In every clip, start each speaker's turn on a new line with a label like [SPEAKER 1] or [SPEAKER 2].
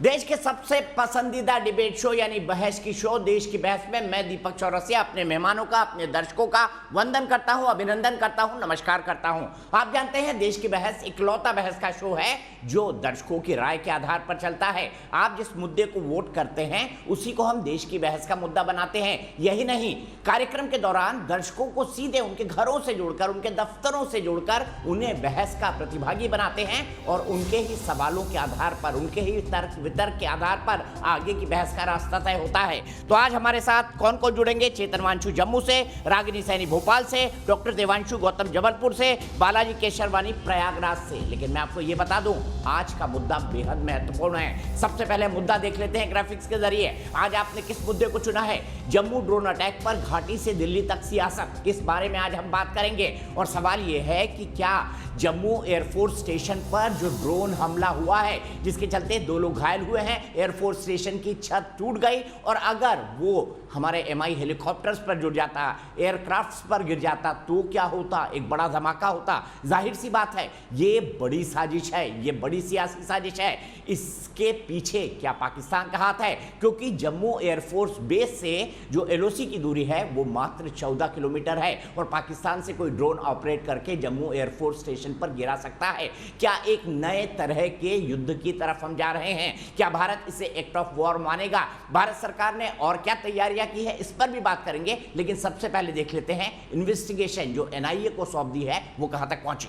[SPEAKER 1] देश के सबसे पसंदीदा डिबेट शो यानी बहस की शो देश की बहस में मैं दीपक चौरसिया अपने मेहमानों का, अपने दर्शकों का वंदन करता हूं, अभिनंदन करता हूं, नमस्कार करता हूं। आप जानते हैं देश की बहस इकलौता बहस का शो है जो दर्शकों की राय के आधार पर चलता है। आप जिस मुद्दे को वोट करते हैं उसी को हम देश की बहस का मुद्दा बनाते हैं। यही नहीं, कार्यक्रम के दौरान दर्शकों को सीधे उनके घरों से जोड़कर, उनके दफ्तरों से जोड़कर उन्हें बहस का प्रतिभागी बनाते हैं और उनके ही सवालों के आधार पर, उनके ही तर्क वितर्क के आधार पर आगे की बहस का रास्ता तय होता है। तो आज हमारे साथ कौन कौन जुड़ेंगे? चेतन वांशु जम्मू से, रागिनी सैनी भोपाल से, डॉक्टर देवांशु गौतम जबलपुर से, बालाजी केशरवानी प्रयागराज से। लेकिन मैं आपको यह बता दूं, आज का मुद्दा बेहद महत्वपूर्ण है। सबसे पहले मुद्दा देख लेते हैं ग्राफिक्स के जरिए। आज आपने किस मुद्दे को चुना है? जम्मू ड्रोन अटैक पर घाटी से दिल्ली तक सियासत, इस बारे में आज हम बात करेंगे। और सवाल यह है कि क्या जम्मू एयरफोर्स स्टेशन पर जो ड्रोन हमला हुआ है जिसके चलते 2 लोग घायल हुए हैं, एयरफोर्स स्टेशन की छत टूट गई, और अगर वो हमारे MI हेलीकॉप्टर्स पर जुड़ जाता, एयरक्राफ्ट्स पर गिर जाता तो क्या होता? एक बड़ा धमाका होता। जाहिर सी बात है ये बड़ी साजिश है, ये बड़ी सियासी साजिश है। इसके पीछे क्या पाकिस्तान का हाथ है? क्योंकि जम्मू एयरफोर्स बेस से जो LOC की दूरी है वो मात्र 14 किलोमीटर है और पाकिस्तान से कोई ड्रोन ऑपरेट करके जम्मू एयरफोर्स स्टेशन पर गिरा सकता है। क्या एक नए तरह के युद्ध की तरफ हम जा रहे हैं? क्या भारत इसे एक्ट ऑफ वॉर मानेगा? भारत सरकार ने और क्या तैयारियां की है, इस पर भी बात करेंगे। लेकिन सबसे पहले देख लेते हैं इन्वेस्टिगेशन जो NIA को सौंप दी है वो कहां तक पहुंची।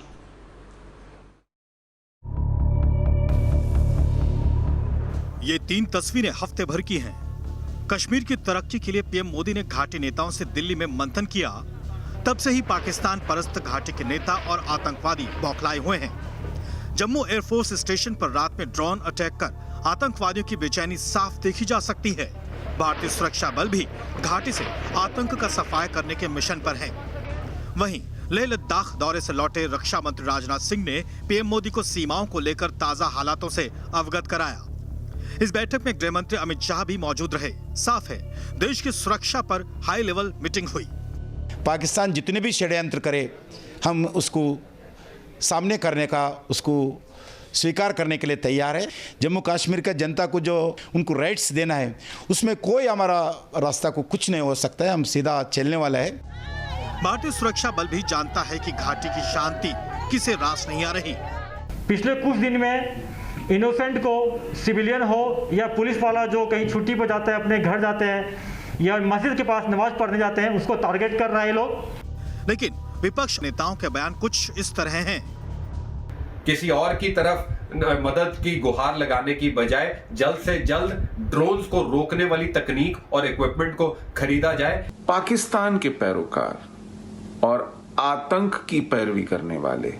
[SPEAKER 2] ये 3 तस्वीरें हफ्ते भर की हैं। कश्मीर की तरक्की के लिए PM मोदी ने घाटी नेताओं से दिल्ली में मंथन किया। तब से ही पाकिस्तान परस्त घाटी के नेता और आतंकवादी बौखलाए हुए हैं। जम्मू एयरफोर्स स्टेशन पर रात में ड्रोन अटैक कर आतंकवादियों की बेचैनी साफ देखी जा सकती है। भारतीय सुरक्षा बल भी घाटी से आतंक का सफाया करने के मिशन पर हैं। वहीं लेह लद्दाख दौरे से लौटे रक्षा मंत्री राजनाथ सिंह ने PM मोदी को सीमाओं को लेकर ताजा हालातों से अवगत कराया। इस बैठक में गृह मंत्री अमित शाह भी मौजूद रहे। साफ है देश की सुरक्षा पर हाई लेवल मीटिंग हुई।
[SPEAKER 3] पाकिस्तान जितने भी षड्यंत्र करे हम उसको सामने करने का, उसको स्वीकार करने के लिए तैयार है। जम्मू कश्मीर का जनता को जो उनको राइट्स देना है उसमें कोई हमारा रास्ता को कुछ नहीं हो सकता है, हम सीधा चलने वाला है।
[SPEAKER 2] भारतीय सुरक्षा बल भी जानता है कि घाटी की शांति किसे रास नहीं आ रही।
[SPEAKER 4] पिछले कुछ दिन में इनोसेंट को, सिविलियन हो या पुलिस वाला जो कहीं छुट्टी पर जाता है, अपने घर जाते हैं या मस्जिद के पास नमाज पढ़ने जाते हैं, उसको टारगेट कर रहे हैं लोग।
[SPEAKER 2] लेकिन विपक्ष नेताओं के बयान कुछ इस तरह हैं।
[SPEAKER 5] किसी और की तरफ मदद की गुहार लगाने की बजाय जल्द से जल्द ड्रोन्स को रोकने वाली तकनीक और इक्विपमेंट को खरीदा जाए।
[SPEAKER 6] पाकिस्तान के पैरोकार और आतंक की पैरवी करने वाले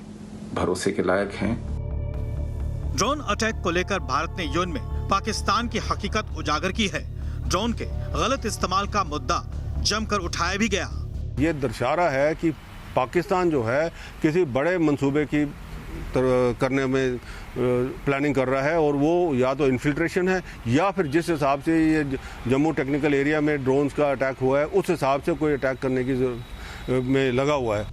[SPEAKER 6] भरोसे के लायक हैं।
[SPEAKER 2] ड्रोन अटैक को लेकर भारत ने यूएन में पाकिस्तान की हकीकत उजागर की है। ड्रोन के गलत इस्तेमाल का मुद्दा जमकर उठाया भी गया।
[SPEAKER 7] ये दर्शा रहा है कि पाकिस्तान जो है किसी बड़े मंसूबे की करने में प्लानिंग कर रहा है और वो या तो इन्फिल्ट्रेशन है या फिर जिस हिसाब से ये जम्मू टेक्निकल एरिया में ड्रोन्स का अटैक हुआ है उस हिसाब से कोई अटैक करने की में लगा हुआ है।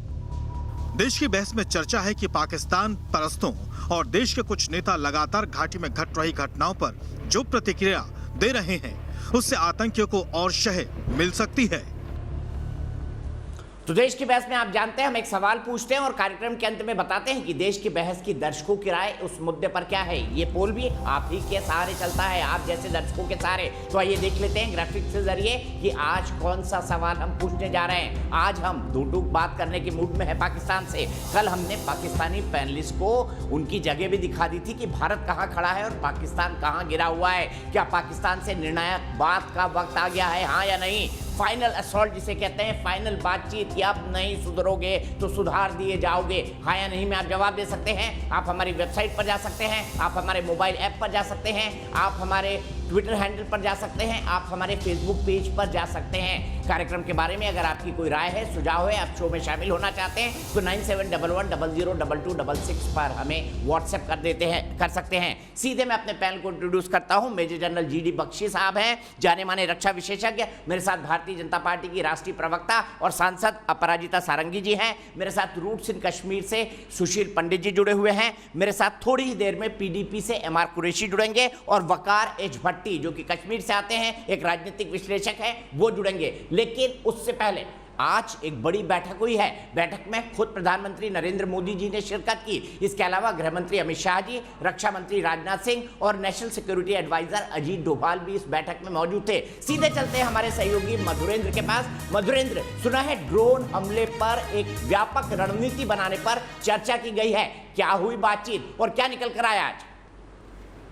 [SPEAKER 2] देश की बहस में चर्चा है कि पाकिस्तान परस्तों और देश के कुछ नेता लगातार घाटी में घट रही घटनाओं पर जो प्रतिक्रिया दे रहे हैं उससे आतंकियों को और शह मिल सकती है।
[SPEAKER 1] तो देश की बहस में आप जानते हैं हम एक सवाल पूछते हैं और कार्यक्रम के अंत में बताते हैं कि देश की बहस की दर्शकों की राय उस मुद्दे पर क्या है। ये पोल भी आप ही के सहारे चलता है, आप जैसे दर्शकों के सहारे। तो आइए देख लेते हैं ग्राफिक्स के जरिए कि आज कौन सा सवाल हम पूछने जा रहे हैं। आज हम दो-टूक बात करने के मूड में है पाकिस्तान से। कल हमने पाकिस्तानी पैनलिस्ट को उनकी जगह भी दिखा दी थी कि भारत कहाँ खड़ा है और पाकिस्तान कहाँ गिरा हुआ है। क्या पाकिस्तान से निर्णायक बात का वक्त आ गया है, हाँ या नहीं? फाइनल असॉल्ट जिसे कहते हैं, फाइनल बातचीत, या आप नहीं सुधरोगे तो सुधार दिए जाओगे, हाँ या नहीं में आप जवाब दे सकते हैं। आप हमारी वेबसाइट पर जा सकते हैं, आप हमारे मोबाइल ऐप पर जा सकते हैं, आप हमारे ट्विटर हैंडल पर जा सकते हैं, आप हमारे फेसबुक पेज पर जा सकते हैं। कार्यक्रम के बारे में अगर आपकी कोई राय है, सुझाव है, आप शो में शामिल होना चाहते हैं तो 9711002266 पर हमें व्हाट्सएप कर सकते हैं। सीधे मैं अपने पैनल को इंट्रोड्यूस करता हूं। मेजर जनरल GD बख्शी साहब हैं, जाने माने रक्षा विशेषज्ञ। मेरे साथ भारतीय जनता पार्टी की राष्ट्रीय प्रवक्ता और सांसद अपराजिता सारंगी जी हैं। मेरे साथ रूट्स इन कश्मीर से सुशील पंडित जी जुड़े हुए हैं। मेरे साथ थोड़ी ही देर में PDP से MR कुरैशी जुड़ेंगे और वकार H भट्टी जो कि कश्मीर से आते हैं, एक राजनीतिक विश्लेषक है, वो जुड़ेंगे। लेकिन उससे पहले आज एक बड़ी बैठक हुई है। बैठक में खुद प्रधानमंत्री नरेंद्र मोदी जी ने शिरकत की। इसके अलावा गृह मंत्री अमित शाह जी, रक्षा मंत्री राजनाथ सिंह और national security adviser Ajit Doval भी इस बैठक में मौजूद थे। सीधे चलते हैं हमारे सहयोगी मधुरेंद्र के पास। मधुरेंद्र, सुना है ड्रोन हमले पर एक व्यापक रणनीति बनाने पर चर्चा की गई है, क्या हुई बातचीत और क्या निकल कर आया आज?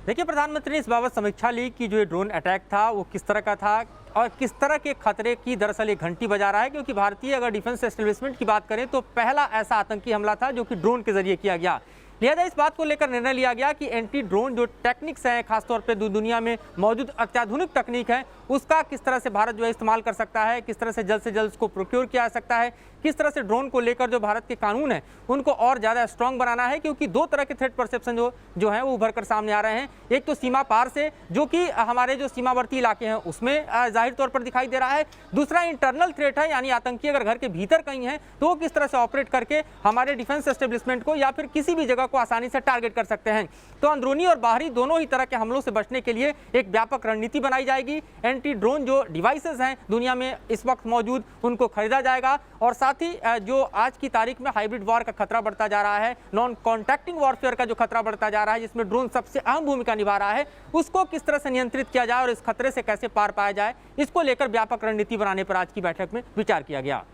[SPEAKER 8] देखिए, प्रधानमंत्री ने इस बाबत समीक्षा ली कि जो ये ड्रोन अटैक था वो किस तरह का था और किस तरह के खतरे की दरअसल एक घंटी बजा रहा है, क्योंकि भारतीय अगर डिफेंस एस्टेब्लिशमेंट की बात करें तो पहला ऐसा आतंकी हमला था जो कि ड्रोन के जरिए किया गया। लिहाजा इस बात को लेकर निर्णय लिया गया कि एंटी ड्रोन जो टेक्निक्स हैं, खासतौर पे दुनिया में मौजूद अत्याधुनिक तकनीक है, उसका किस तरह से भारत जो है इस्तेमाल कर सकता है, किस तरह से जल्द उसको प्रोक्योर किया जा सकता है, किस तरह से ड्रोन को लेकर जो भारत के कानून हैं उनको और ज़्यादा स्ट्रॉन्ग बनाना है, क्योंकि दो तरह के थ्रेट परसेप्शन जो है वो उभर कर सामने आ रहे हैं। एक तो सीमा पार से, जो कि हमारे जो सीमावर्ती इलाके हैं उसमें जाहिर तौर पर दिखाई दे रहा है। दूसरा इंटरनल थ्रेट है, यानी आतंकी अगर घर के भीतर कहीं है तो वो किस तरह से ऑपरेट करके हमारे डिफेंस एस्टेब्लिशमेंट को या फिर किसी भी जगह को आसानी से टारगेट कर सकते हैं। तो अंदरूनी और बाहरी दोनों ही तरह के हमलों से बचने के लिए एक व्यापक रणनीति बनाई जाएगी। एंटी ड्रोन जो डिवाइसेस हैं दुनिया में इस वक्त मौजूद, उनको खरीदा जाएगा और साथ ही जो आज की तारीख में हाइब्रिड वॉर का खतरा बढ़ता जा रहा है, नॉन कॉन्टैक्टिंग वॉरफेयर का जो खतरा बढ़ता जा रहा है, जिसमें ड्रोन सबसे अहम भूमिका निभा रहा है, उसको किस तरह से नियंत्रित किया जाए और इस खतरे से कैसे पार पाया जाए, इसको लेकर व्यापक रणनीति बनाने पर आज की बैठक में विचार किया गया।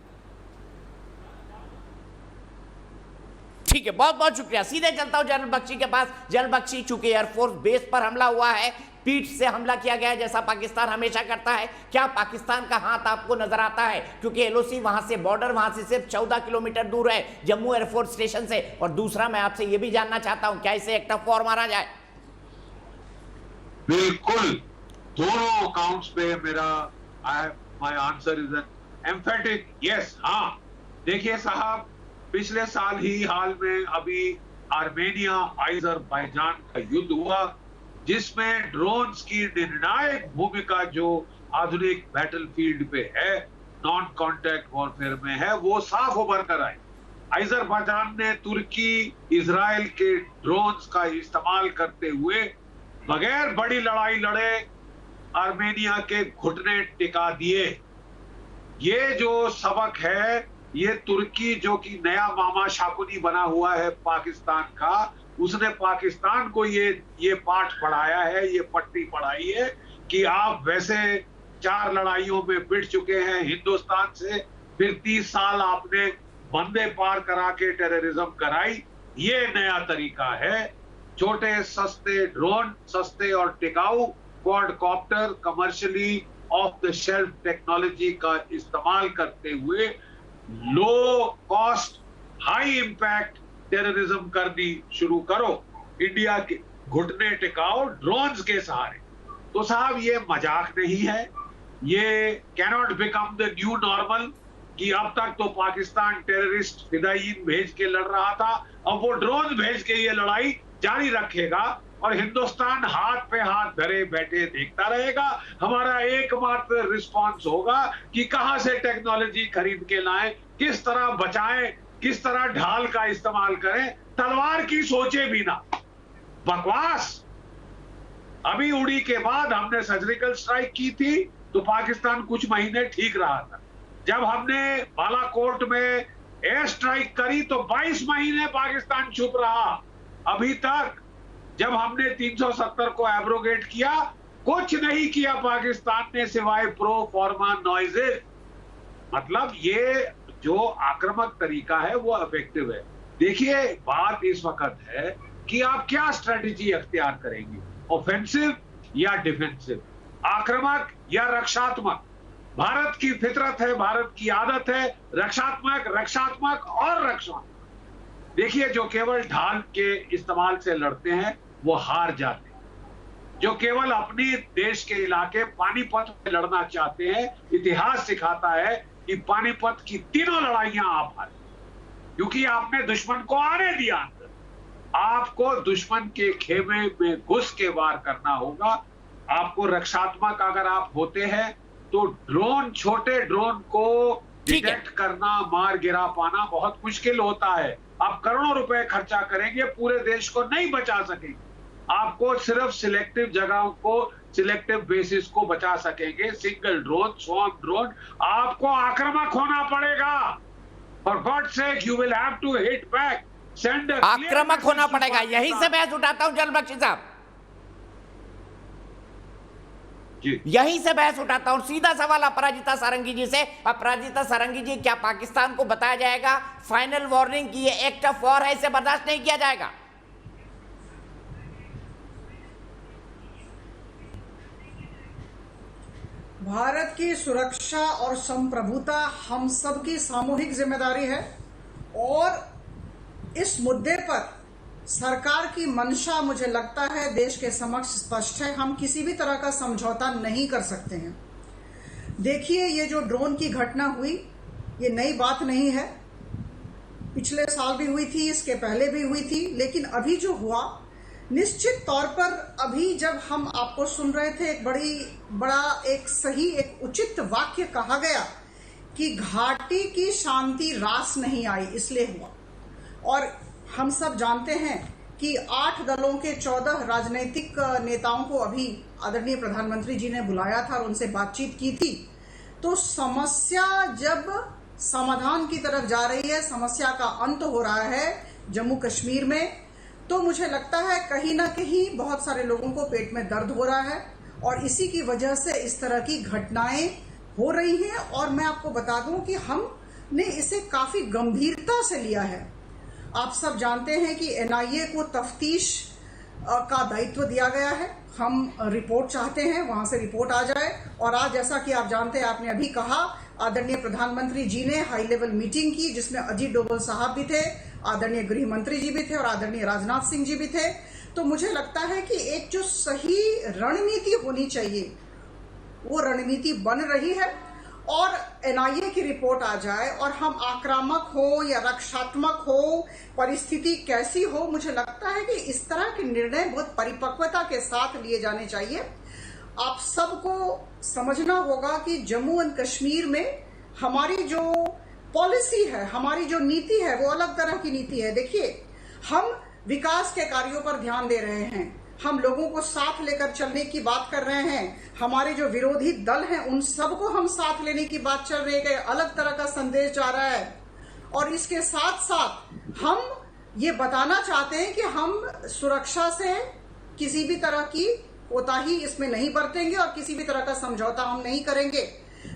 [SPEAKER 1] ठीक है, बहुत बहुत शुक्रिया। सीधे चलता हूं जनरल बख्शी के पास। जनरल बख्शी, चूंकि एयरफोर्स बेस पर हमला हुआ है, पीठ से हमला किया गया है जैसा पाकिस्तान हमेशा करता है, क्या पाकिस्तान का हाथ आपको नजर आता है? क्योंकि LOC वहां से बॉर्डर वहां से सिर्फ 14 किलोमीटर दूर है जम्मू एयरफोर्स स्टेशन से। और दूसरा मैं आपसे यह भी जानना चाहता हूं, क्या इसे एक टफ वॉर मारा जाए?
[SPEAKER 9] बिल्कुल, दोनों अकाउंट्स पे मेरा my answer is an emphatic yes. हाँ, देखिए साहब, पिछले साल ही हाल में अभी आर्मेनिया अजरबैजान का युद्ध हुआ, जिसमें ड्रोन्स की निर्णायक भूमिका जो आधुनिक बैटलफील्ड पे है, नॉन कॉन्टैक्ट वॉरफेयर में है, वो साफ उभर कर आई। अजरबैजान ने तुर्की इजराइल के ड्रोन्स का इस्तेमाल करते हुए बगैर बड़ी लड़ाई लड़े आर्मेनिया के घुटने टिका दिए। ये जो सबक है, ये तुर्की जो कि नया मामा शाकुनी बना हुआ है पाकिस्तान का, उसने पाकिस्तान को ये पाठ पढ़ाया है, ये पट्टी पढ़ाई है कि आप वैसे 4 लड़ाइयों में पिट चुके हैं हिंदुस्तान से, फिर 30 साल आपने बंदे पार करा के टेररिज्म कराई। ये नया तरीका है। छोटे सस्ते ड्रोन, सस्ते और टिकाऊ quadcopter, commercially of the shelf technology का इस्तेमाल करते हुए low cost high impact terrorism करनी शुरू करो, इंडिया के घुटने टिकाओ ड्रोन्स के सहारे। तो साहब, ये मजाक नहीं है, ये cannot become the new normal कि अब तक तो पाकिस्तान टेररिस्ट फिदायीन भेज के लड़ रहा था, अब वो ड्रोन भेज के ये लड़ाई जारी रखेगा और हिंदुस्तान हाथ पे हाथ धरे बैठे देखता रहेगा। हमारा एकमात्र रिस्पांस होगा कि कहां से टेक्नोलॉजी खरीद के लाएं, किस तरह बचाएं, किस तरह ढाल का इस्तेमाल करें, तलवार की सोचे भी ना। बकवास। अभी उड़ी के बाद हमने सर्जिकल स्ट्राइक की थी तो पाकिस्तान कुछ महीने ठीक रहा था। जब हमने बालाकोट में एयर स्ट्राइक करी तो 22 महीने पाकिस्तान चुप रहा। अभी तक जब हमने 370 को एब्रोगेट किया, कुछ नहीं किया पाकिस्तान ने सिवाय प्रो फॉर्मा नॉइजेस। मतलब ये जो आक्रामक तरीका है वो इफेक्टिव है। देखिए, बात इस वक्त है कि आप क्या स्ट्रेटेजी अख्तियार करेंगे, ऑफेंसिव या डिफेंसिव, आक्रामक या रक्षात्मक। भारत की फितरत है, भारत की आदत है रक्षात्मक और रक्षात्मक। देखिए, जो केवल ढाल के इस्तेमाल से लड़ते हैं वो हार जाते हैं, जो केवल अपने देश के इलाके पानीपत में लड़ना चाहते हैं। इतिहास सिखाता है कि पानीपत की तीनों लड़ाइयां आप हारे, क्योंकि आपने दुश्मन को आने दिया अंदर। आपको दुश्मन के खेमे में घुस के वार करना होगा। आपको रक्षात्मक अगर आप होते हैं तो ड्रोन, छोटे ड्रोन को डिटेक्ट करना, मार गिरा पाना बहुत मुश्किल होता है। आप करोड़ों रुपए खर्चा करेंगे, पूरे देश को नहीं बचा सकेंगे। आपको सिर्फ सिलेक्टिव जगहों को, सिलेक्टिव बेसिस को बचा सकेंगे। सिंगल ड्रोन, स्वॉर्म ड्रोन, आपको आक्रामक होना पड़ेगा। For God sake you will have to hit back, सेंड
[SPEAKER 1] आक्रामक होना पड़ेगा। यहीं से बहस उठाता हूं जलबख्शी साहब, यहीं से बहस उठाता हूं। सीधा सवाल अपराजिता सारंगी जी से। अपराजिता सारंगी जी, क्या पाकिस्तान को बताया जाएगा फाइनल वार्निंग की ये एक्ट ऑफ वॉर है, इसे बर्दाश्त नहीं किया जाएगा?
[SPEAKER 10] भारत की सुरक्षा और संप्रभुता हम सबकी सामूहिक जिम्मेदारी है और इस मुद्दे पर सरकार की मंशा मुझे लगता है देश के समक्ष स्पष्ट है। हम किसी भी तरह का समझौता नहीं कर सकते हैं। देखिए, ये जो ड्रोन की घटना हुई, ये नई बात नहीं है। पिछले साल भी हुई थी, इसके पहले भी हुई थी, लेकिन अभी जो हुआ, निश्चित तौर पर अभी जब हम आपको सुन रहे थे, एक सही, एक उचित वाक्य कहा गया कि घाटी की शांति रास नहीं आई, इसलिए हुआ। और हम सब जानते हैं कि 8 दलों के 14 राजनीतिक नेताओं को अभी आदरणीय प्रधानमंत्री जी ने बुलाया था और उनसे बातचीत की थी। तो समस्या जब समाधान की तरफ जा रही है, समस्या का अंत हो रहा है जम्मू कश्मीर में, तो मुझे लगता है कहीं ना कहीं बहुत सारे लोगों को पेट में दर्द हो रहा है और इसी की वजह से इस तरह की घटनाएं हो रही हैं। और मैं आपको बता दूं कि हमने इसे काफी गंभीरता से लिया है। आप सब जानते हैं कि एनआईए को तफ्तीश का दायित्व दिया गया है। हम रिपोर्ट चाहते हैं, वहां से रिपोर्ट आ जाए। और आज जैसा कि आप जानते हैं, आपने अभी कहा, आदरणीय प्रधानमंत्री जी ने हाई लेवल मीटिंग की जिसमें अजीत डोभाल साहब भी थे, आदरणीय गृह मंत्री जी भी थे और आदरणीय राजनाथ सिंह जी भी थे। तो मुझे लगता है कि एक जो सही रणनीति होनी चाहिए वो रणनीति बन रही है और एनआईए की रिपोर्ट आ जाए और हम आक्रामक हो या रक्षात्मक हो, परिस्थिति कैसी हो, मुझे लगता है कि इस तरह के निर्णय बहुत परिपक्वता के साथ लिए जाने चाहिए। आप सबको समझना होगा कि जम्मू एंड कश्मीर में हमारी जो पॉलिसी है, हमारी जो नीति है, वो अलग तरह की नीति है। देखिए, हम विकास के कार्यों पर ध्यान दे रहे हैं, हम लोगों को साथ लेकर चलने की बात कर रहे हैं। हमारे जो विरोधी दल हैं उन सबको हम साथ लेने की बात चल रही है, अलग तरह का संदेश जा रहा है। और इसके साथ साथ हम ये बताना चाहते हैं कि हम सुरक्षा से किसी भी तरह की कोताही इसमें नहीं बरतेंगे और किसी भी तरह का समझौता हम नहीं करेंगे।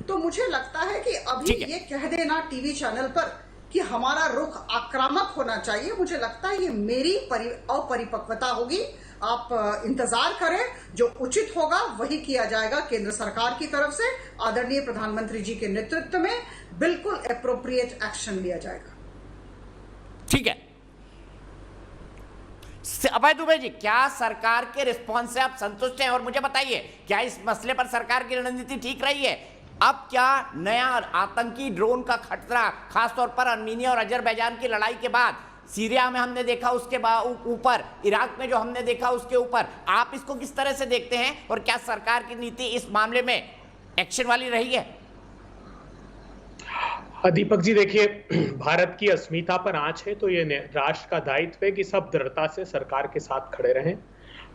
[SPEAKER 10] तो मुझे लगता है कि अभी ये कह देना टीवी चैनल पर कि हमारा रुख आक्रामक होना चाहिए, मुझे लगता है ये मेरी अपरिपक्वता होगी। आप इंतजार करें, जो उचित होगा वही किया जाएगा केंद्र सरकार की तरफ से, आदरणीय प्रधानमंत्री जी के नेतृत्व में बिल्कुल एप्रोप्रिएट एक्शन लिया जाएगा।
[SPEAKER 1] ठीक है अभय दुबे जी, क्या सरकार के रिस्पॉन्स से आप संतुष्ट हैं? और मुझे बताइए, क्या इस मसले पर सरकार की रणनीति ठीक रही है? अब क्या नया आतंकी ड्रोन का खतरा, खासतौर पर अर्मीनिया और अजरबैजान की लड़ाई के बाद, सीरिया में हमने देखा, उसके ऊपर इराक में जो हमने देखा उसके ऊपर, आप इसको किस तरह से देखते हैं? और क्या सरकार की नीति इस मामले में एक्शन वाली रही है?
[SPEAKER 11] दीपक जी, देखिए, भारत की अस्मिता पर आंच है तो ये राष्ट्र का दायित्व है कि सब दृढ़ता से सरकार के साथ खड़े रहें।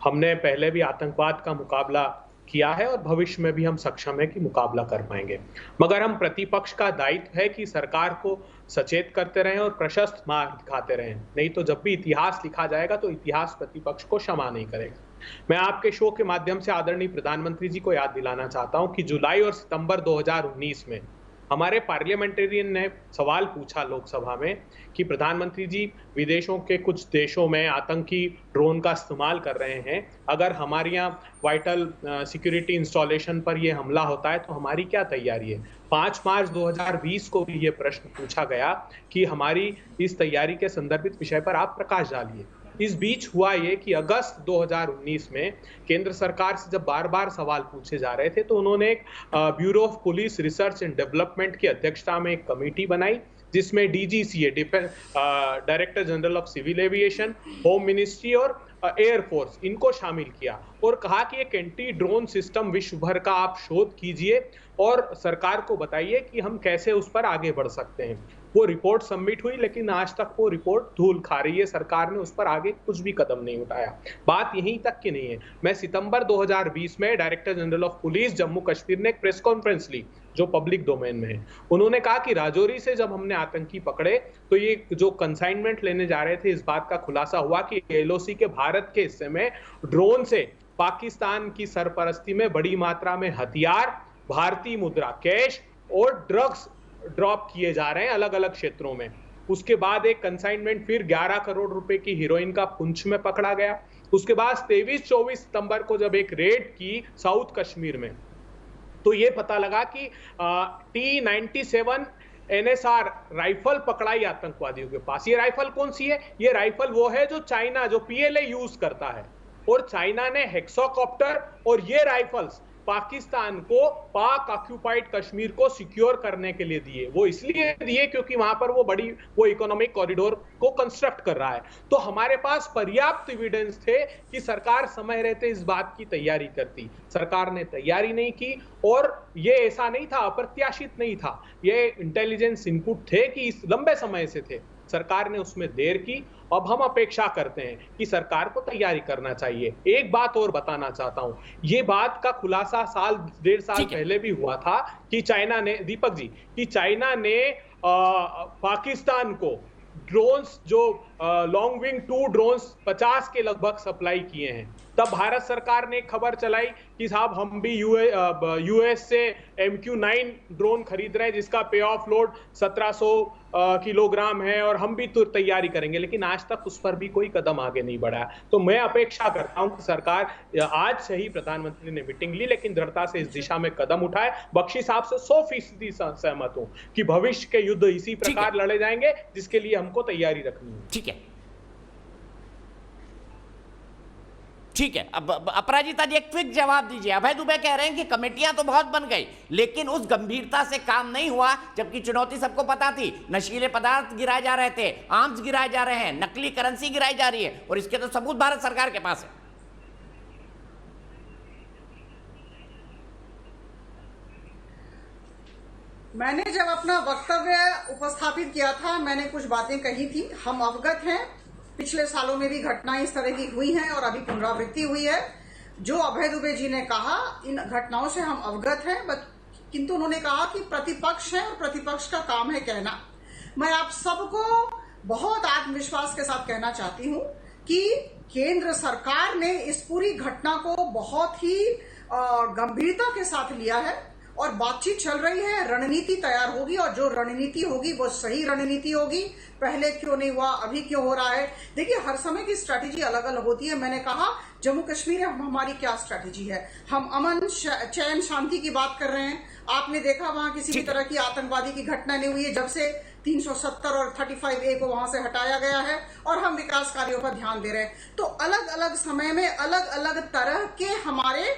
[SPEAKER 11] हमने पहले भी आतंकवाद का मुकाबला किया है और भविष्य में भी हम सक्षम है कि मुकाबला कर पाएंगे, मगर हम प्रतिपक्ष का दायित्व है कि सरकार को सचेत करते रहें और प्रशस्त मार्ग दिखाते रहें। नहीं तो जब भी इतिहास लिखा जाएगा तो इतिहास प्रतिपक्ष को क्षमा नहीं करेगा। मैं आपके शो के माध्यम से आदरणीय प्रधानमंत्री जी को याद दिलाना चाहता हूं कि जुलाई और सितंबर 2019 में हमारे पार्लियामेंटेरियन ने सवाल पूछा लोकसभा में कि प्रधानमंत्री जी, विदेशों के कुछ देशों में आतंकी ड्रोन का इस्तेमाल कर रहे हैं, अगर हमारे यहाँ वाइटल सिक्योरिटी इंस्टॉलेशन पर यह हमला होता है तो हमारी क्या तैयारी है? 5 मार्च 2020 को भी ये प्रश्न पूछा गया कि हमारी इस तैयारी के संदर्भित विषय पर आप प्रकाश डालिए। इस बीच हुआ ये कि अगस्त 2019 में केंद्र सरकार से जब बार बार सवाल पूछे जा रहे थे तो उन्होंने एक bureau of police research and development की अध्यक्षता में एक कमेटी बनाई, जिसमें DGCA director general of civil aviation, home ministry और एयरफोर्स इनको शामिल किया और कहा कि एक एंटी ड्रोन सिस्टम विश्व भर का आप शोध कीजिए और सरकार को बताइए कि हम कैसे उस पर आगे बढ़ सकते हैं। वो रिपोर्ट सबमिट हुई, लेकिन आज तक वो रिपोर्ट धूल खा रही है। सरकार ने उस पर आगे कुछ भी कदम नहीं उठाया। बात यहीं तक की नहीं है। मैं सितंबर 2020 में director general of police Jammu Kashmir ने एक प्रेस कॉन्फ्रेंस ली जो पब्लिक डोमेन में है। उन्होंने कहा कि राजौरी से जब हमने आतंकी पकड़े तो ये जो कंसाइनमेंट लेने जा रहे थे, इस बात का खुलासा हुआ कि LOC के भारत के हिस्से में ड्रोन से पाकिस्तान की सरपरस्ती में बड़ी मात्रा में हथियार, भारतीय मुद्रा, कैश और ड्रग्स ड्रॉप किए जा रहे हैं अलग अलग क्षेत्रों में। उसके बाद एक कंसाइनमेंट फिर 11 करोड़ रुपए की हीरोइन का पुंछ में पकड़ा गया। उसके बाद 23-24 सितंबर को जब एक रेड की साउथ कश्मीर में, तो ये पता लगा कि T97 NSR राइफल पकड़ाई आतंकवादियों के पास। ये राइफल कौन सी है? ये राइफल वो है जो चाइना, जो PLA यूज करता है, और चाइना ने हेक्सोकॉप्टर और ये राइफल्स पाकिस्तान को पाक ऑक्यूपाइड कश्मीर को सिक्योर करने के लिए दिए। वो इसलिए दिए क्योंकि वहां पर वो इकोनॉमिक कॉरिडोर को कंस्ट्रक्ट कर रहा है। तो हमारे पास पर्याप्त एविडेंस थे कि सरकार समय रहते इस बात की तैयारी करती। सरकार ने तैयारी नहीं की और ये ऐसा नहीं था, अप्रत्याशित नहीं था, ये इंटेलिजेंस इनपुट थे कि इस लंबे समय से थे। सरकार ने उसमें देर की। अब हम अपेक्षा करते हैं कि सरकार को तैयारी करना चाहिए। एक बात और बताना चाहता हूं, ये बात का खुलासा डेढ़ साल पहले भी हुआ था कि चाइना ने, दीपक जी, कि चाइना ने पाकिस्तान को ड्रोन्स, जो लॉन्ग विंग 2 ड्रोन्स 50 के लगभग सप्लाई किए हैं। तब भारत सरकार ने खबर चलाई कि साहब हम भी US से MQ-9 ड्रोन खरीद रहे हैं जिसका पे ऑफ लोड 1700 किलोग्राम है और हम भी तो तैयारी करेंगे, लेकिन आज तक उस पर भी कोई कदम आगे नहीं बढ़ा। तो मैं अपेक्षा करता हूं कि सरकार, आज सही प्रधानमंत्री ने मीटिंग ली, लेकिन दृढ़ता से इस दिशा में कदम उठाए। बख्शी साहब से 100% सहमत हूं कि भविष्य के युद्ध इसी प्रकार लड़े जाएंगे जिसके लिए हमको तैयारी रखनी है।
[SPEAKER 1] ठीक है। अब अपराजिता जी एक क्विक जवाब दीजिए। अभय दुबे कह रहे हैं कि कमेटियां तो बहुत बन गई, लेकिन उस गंभीरता से काम नहीं हुआ, जबकि चुनौती सबको पता थी। नशीले पदार्थ गिराए जा रहे थे, आर्म्स गिराए जा रहे हैं, नकली करेंसी गिराई जा रही है, और इसके तो सबूत भारत सरकार के पास है।
[SPEAKER 10] मैंने जब अपना वक्तव्य उपस्थापित किया था, मैंने कुछ बातें कही थी। हम अवगत हैं, पिछले सालों में भी घटनाएं इस तरह की हुई हैं और अभी पुनरावृत्ति हुई है। जो अभय दुबे जी ने कहा, इन घटनाओं से हम अवगत हैं, किंतु उन्होंने कहा कि प्रतिपक्ष है और प्रतिपक्ष का काम है कहना। मैं आप सबको बहुत आत्मविश्वास के साथ कहना चाहती हूं कि केंद्र सरकार ने इस पूरी घटना को बहुत ही गंभीरता के साथ लिया है और बातचीत चल रही है। रणनीति तैयार होगी और जो रणनीति होगी वो सही रणनीति होगी। पहले क्यों नहीं हुआ, अभी क्यों हो रहा है? देखिए, हर समय की स्ट्रैटेजी अलग अलग होती है। मैंने कहा जम्मू कश्मीर है, हमारी क्या स्ट्रैटेजी है? हम अमन, चैन, शांति की बात कर रहे हैं। आपने देखा वहां किसी भी तरह की आतंकवादी की घटना नहीं हुई है जब से 370 और 35A को वहां से हटाया गया है, और हम विकास कार्यों पर ध्यान दे रहे हैं। तो अलग अलग समय में अलग अलग तरह के हमारे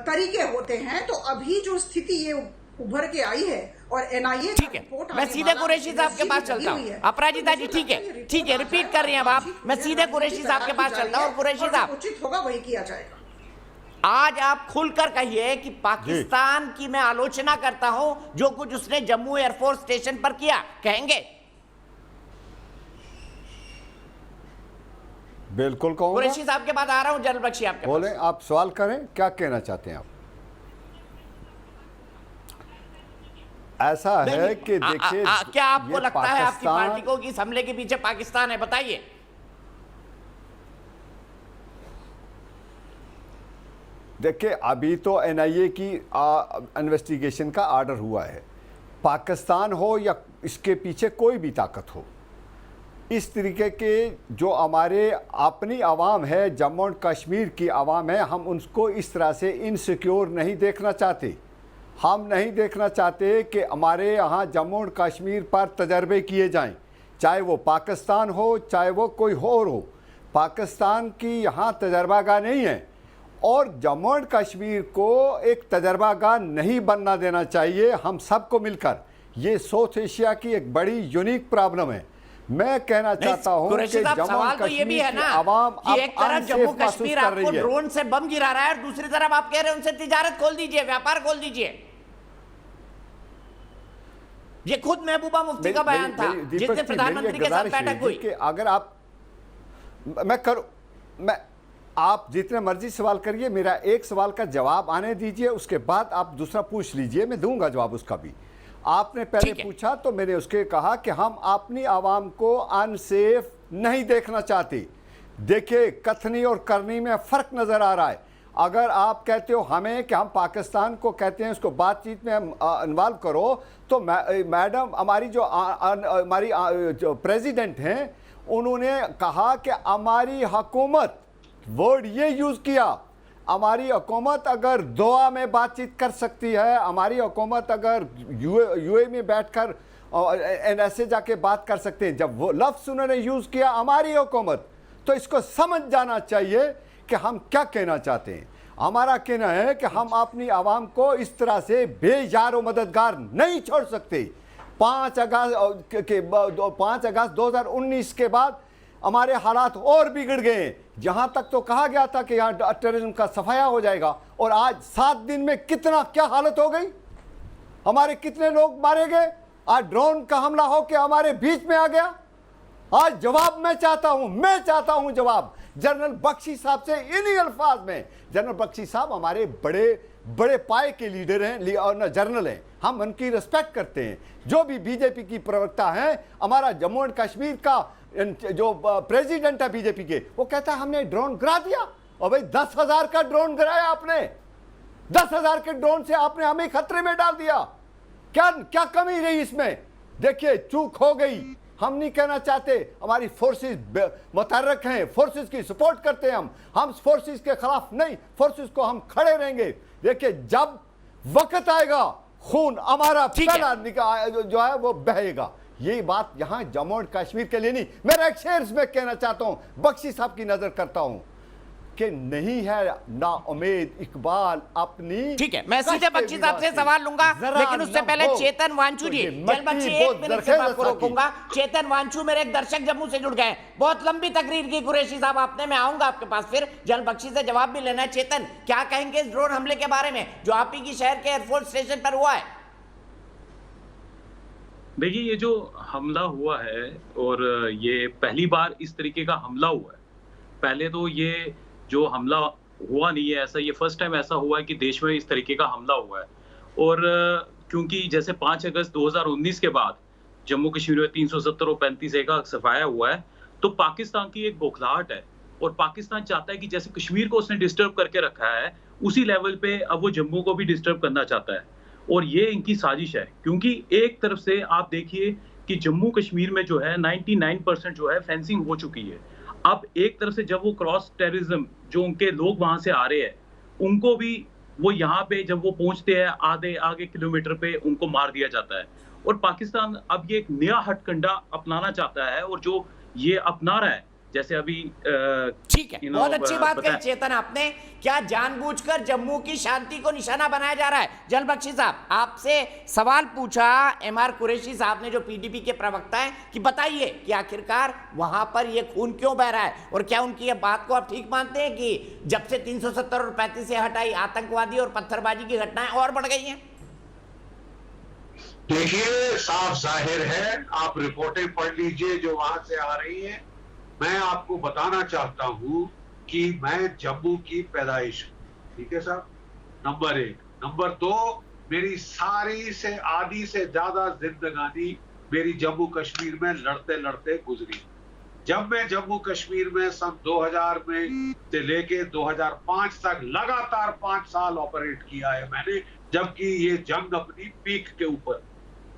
[SPEAKER 10] तरीके होते हैं। तो अभी जो स्थिति ये उभर के आई है और NIA
[SPEAKER 1] ठीक है, मैं सीधे कुरैशी साहब के पास चलता हूँ। अपराजिता जी ठीक है, रिपीट कर रही हैं आप। मैं सीधे कुरैशी साहब के पास चलता हूँ। और कुरैशी साहब,
[SPEAKER 10] उचित होगा वही किया जाएगा।
[SPEAKER 1] आज आप खुलकर कहिए कि पाकिस्तान की मैं आलोचना करता हूं जो कुछ उसने जम्मू एयरफोर्स स्टेशन पर किया, कहेंगे?
[SPEAKER 12] बिल्कुल कहूंगा।
[SPEAKER 1] कुरैशी साहब के बाद आ रहा हूं, जनरल बख्शी आपके
[SPEAKER 12] बोले, आप सवाल करें, क्या कहना चाहते हैं आप? ऐसा है कि देखिए,
[SPEAKER 1] क्या आपको लगता है आपकी पार्टी को कि इस हमले के पीछे पाकिस्तान है? बताइए।
[SPEAKER 12] देखिए, अभी तो NIA की इन्वेस्टिगेशन का आर्डर हुआ है। पाकिस्तान हो या इसके पीछे कोई भी ताकत हो, इस तरीके के जो हमारे अपनी आवाम है, जम्मू और कश्मीर की आवाम है, हम उनको इस तरह से इनसिक्योर नहीं देखना चाहते। हम नहीं देखना चाहते कि हमारे यहाँ जम्मू और कश्मीर पर तजर्बे किए जाएं। चाहे वो पाकिस्तान हो, चाहे वो कोई और हो। पाकिस्तान की यहाँ तजर्बागाह नहीं है और जम्मू एंड कश्मीर को एक तजर्बागाह नहीं बनना देना चाहिए हम सबको मिलकर। ये साउथ एशिया की एक बड़ी यूनिक प्रॉब्लम है। मैं कहना चाहता हूं कि जम्मू एंड कश्मीर की आवाम
[SPEAKER 1] कि एक तरफ जम्मू कश्मीर आपको ड्रोन से बम गिरा रहा है और दूसरी तरफ आप कह रहे हैं उनसे तिजारत खोल दीजिए, व्यापार खोल दीजिए। ये खुद महबूबा मुफ्ती का बयान था जिससे प्रधानमंत्री के साथ बैठक हुई।
[SPEAKER 12] अगर आप आप जितने मर्जी सवाल करिए, मेरा एक सवाल का जवाब आने दीजिए, उसके बाद आप दूसरा पूछ लीजिए, मैं दूंगा जवाब उसका भी। आपने पहले पूछा तो मैंने उसके कहा कि हम अपनी आवाम को अनसेफ नहीं देखना चाहते। देखिए, कथनी और करनी में फ़र्क नज़र आ रहा है। अगर आप कहते हो हमें कि हम पाकिस्तान को कहते हैं उसको बातचीत में इन्वॉल्व करो, तो मैडम हमारी जो प्रेसिडेंट हैं उन्होंने कहा कि हमारी हुकूमत, वर्ड ये यूज़ किया, हमारी हुकूमत अगर दोहा में बातचीत कर सकती है, हमारी हुकूमत अगर यूए में बैठकर ऐसे जाके बात कर सकते हैं, जब वो लफ्ज़ उन्होंने यूज़ किया हमारी हुकूमत, तो इसको समझ जाना चाहिए कि हम क्या कहना चाहते हैं। हमारा कहना है कि हम अपनी आवाम को इस तरह से बेजार और मददगार नहीं छोड़ सकते। 5 अगस्त 2019 के बाद हमारे हालात और बिगड़ गए। जहां तक तो कहा गया था कि यहाँ टेररिज्म का सफाया हो जाएगा, और आज 7 दिन में कितना क्या हालत हो गई, हमारे कितने लोग मारे गए। आज ड्रोन का हमला हो के हमारे बीच में आ गया। आज जवाब मैं चाहता हूं जवाब जनरल बख्शी साहब से इन्हीं अल्फाज में। जनरल बख्शी साहब हमारे बड़े पाए के लीडर हैं और जनरल हैं, हम उनकी रिस्पेक्ट करते हैं। जो भी बीजेपी की प्रवक्ता हैं, हमारा जम्मू एंड कश्मीर का जो प्रेसिडेंट है बीजेपी के, वो कहता है हमने ड्रोन गिरा दिया। और भाई 10,000 का ड्रोन गिराया आपने, 10,000 के ड्रोन से आपने हमें खतरे में डाल दिया। क्या कमी रही इसमें? देखिए, चूक हो गई। हम नहीं कहना चाहते, हमारी फोर्सेस मुतहर्रिक हैं, फोर्सेस की सपोर्ट करते हैं हम फोर्सेस के खिलाफ नहीं, फोर्सेस को हम खड़े रहेंगे। देखिए, जब वक्त आएगा खून हमारा पहला जो है वो बहेगा। ये बात यहाँ जम्मू एंड कश्मीर के लिए नहीं, मेरा एक शेर में कहना चाहता हूँ, बख्शी साहब की नजर करता हूँ कि नहीं है ना उम्मीद इकबाल अपनी।
[SPEAKER 1] ठीक है, मैं सीधे बख्शी साहब से सवाल लूंगा, लेकिन उससे पहले चेतन वांचू जी, जल बख्शी 1 मिनट से आपको रोकूंगा। चेतन वांचू मेरे एक दर्शक जम्मू से जुड़ गए, बहुत लंबी तकरीर की कुरैशी साहब आपने, मैं आऊंगा आपके पास फिर। जल बख्शी से जवाब भी लेना है। चेतन, क्या कहेंगे इस ड्रोन हमले के बारे में जो आप ही की शहर के एयरफोर्स स्टेशन पर हुआ है?
[SPEAKER 13] देखिए, ये जो हमला हुआ है और ये पहली बार इस तरीके का हमला हुआ है। पहले तो ये जो हमला हुआ नहीं है ऐसा, ये फर्स्ट टाइम ऐसा हुआ है कि देश में इस तरीके का हमला हुआ है। और क्योंकि जैसे 5 अगस्त 2019 के बाद जम्मू कश्मीर में 370 और 35A का सफाया हुआ है, तो पाकिस्तान की एक बौखलाहट है और पाकिस्तान चाहता है कि जैसे कश्मीर को उसने डिस्टर्ब करके रखा है, उसी लेवल पे अब वो जम्मू को भी डिस्टर्ब करना चाहता है। और ये इनकी साजिश है, क्योंकि एक तरफ से आप देखिए कि जम्मू कश्मीर में जो है 99% जो है फेंसिंग हो चुकी है। अब एक तरफ से जब वो क्रॉस टेररिज्म जो उनके लोग वहां से आ रहे हैं, उनको भी वो यहाँ पे जब वो पहुंचते हैं आगे किलोमीटर पे उनको मार दिया जाता है। और पाकिस्तान अब ये एक नया हथकंडा अपनाना चाहता है, और जो ये अपना रहा है, जैसे अभी
[SPEAKER 1] ठीक है, बहुत अच्छी बात कही चेतन आपने। क्या जानबूझकर जम्मू की शांति को निशाना बनाया जा रहा है? जल बख्शी साहब, आपसे सवाल पूछा एमआर कुरैशी साहब ने जो पीडीपी के प्रवक्ता हैं, कि बताइए कि आखिरकार वहां पर ये खून क्यों बह रहा है, और क्या उनकी ये बात को आप ठीक मानते हैं कि जब से 370 और 35 से हटाई आतंकवादी और पत्थरबाजी की घटनाएं और बढ़ गई हैं?
[SPEAKER 9] देखिए, साफ जाहिर है, आप रिपोर्टें पढ़ लीजिए जो वहां से आ रही हैं। मैं आपको बताना चाहता हूं कि मैं जम्मू की पैदाइश हूं, ठीक है साहब, नंबर 1। नंबर 2, मेरी सारी से आधी से ज्यादा जिंदगानी मेरी जम्मू कश्मीर में लड़ते लड़ते गुजरी। जब मैं जम्मू कश्मीर में सन 2000 में से लेके 2005 तक लगातार 5 साल ऑपरेट किया है मैंने, जबकि ये जंग अपनी पीक के ऊपर,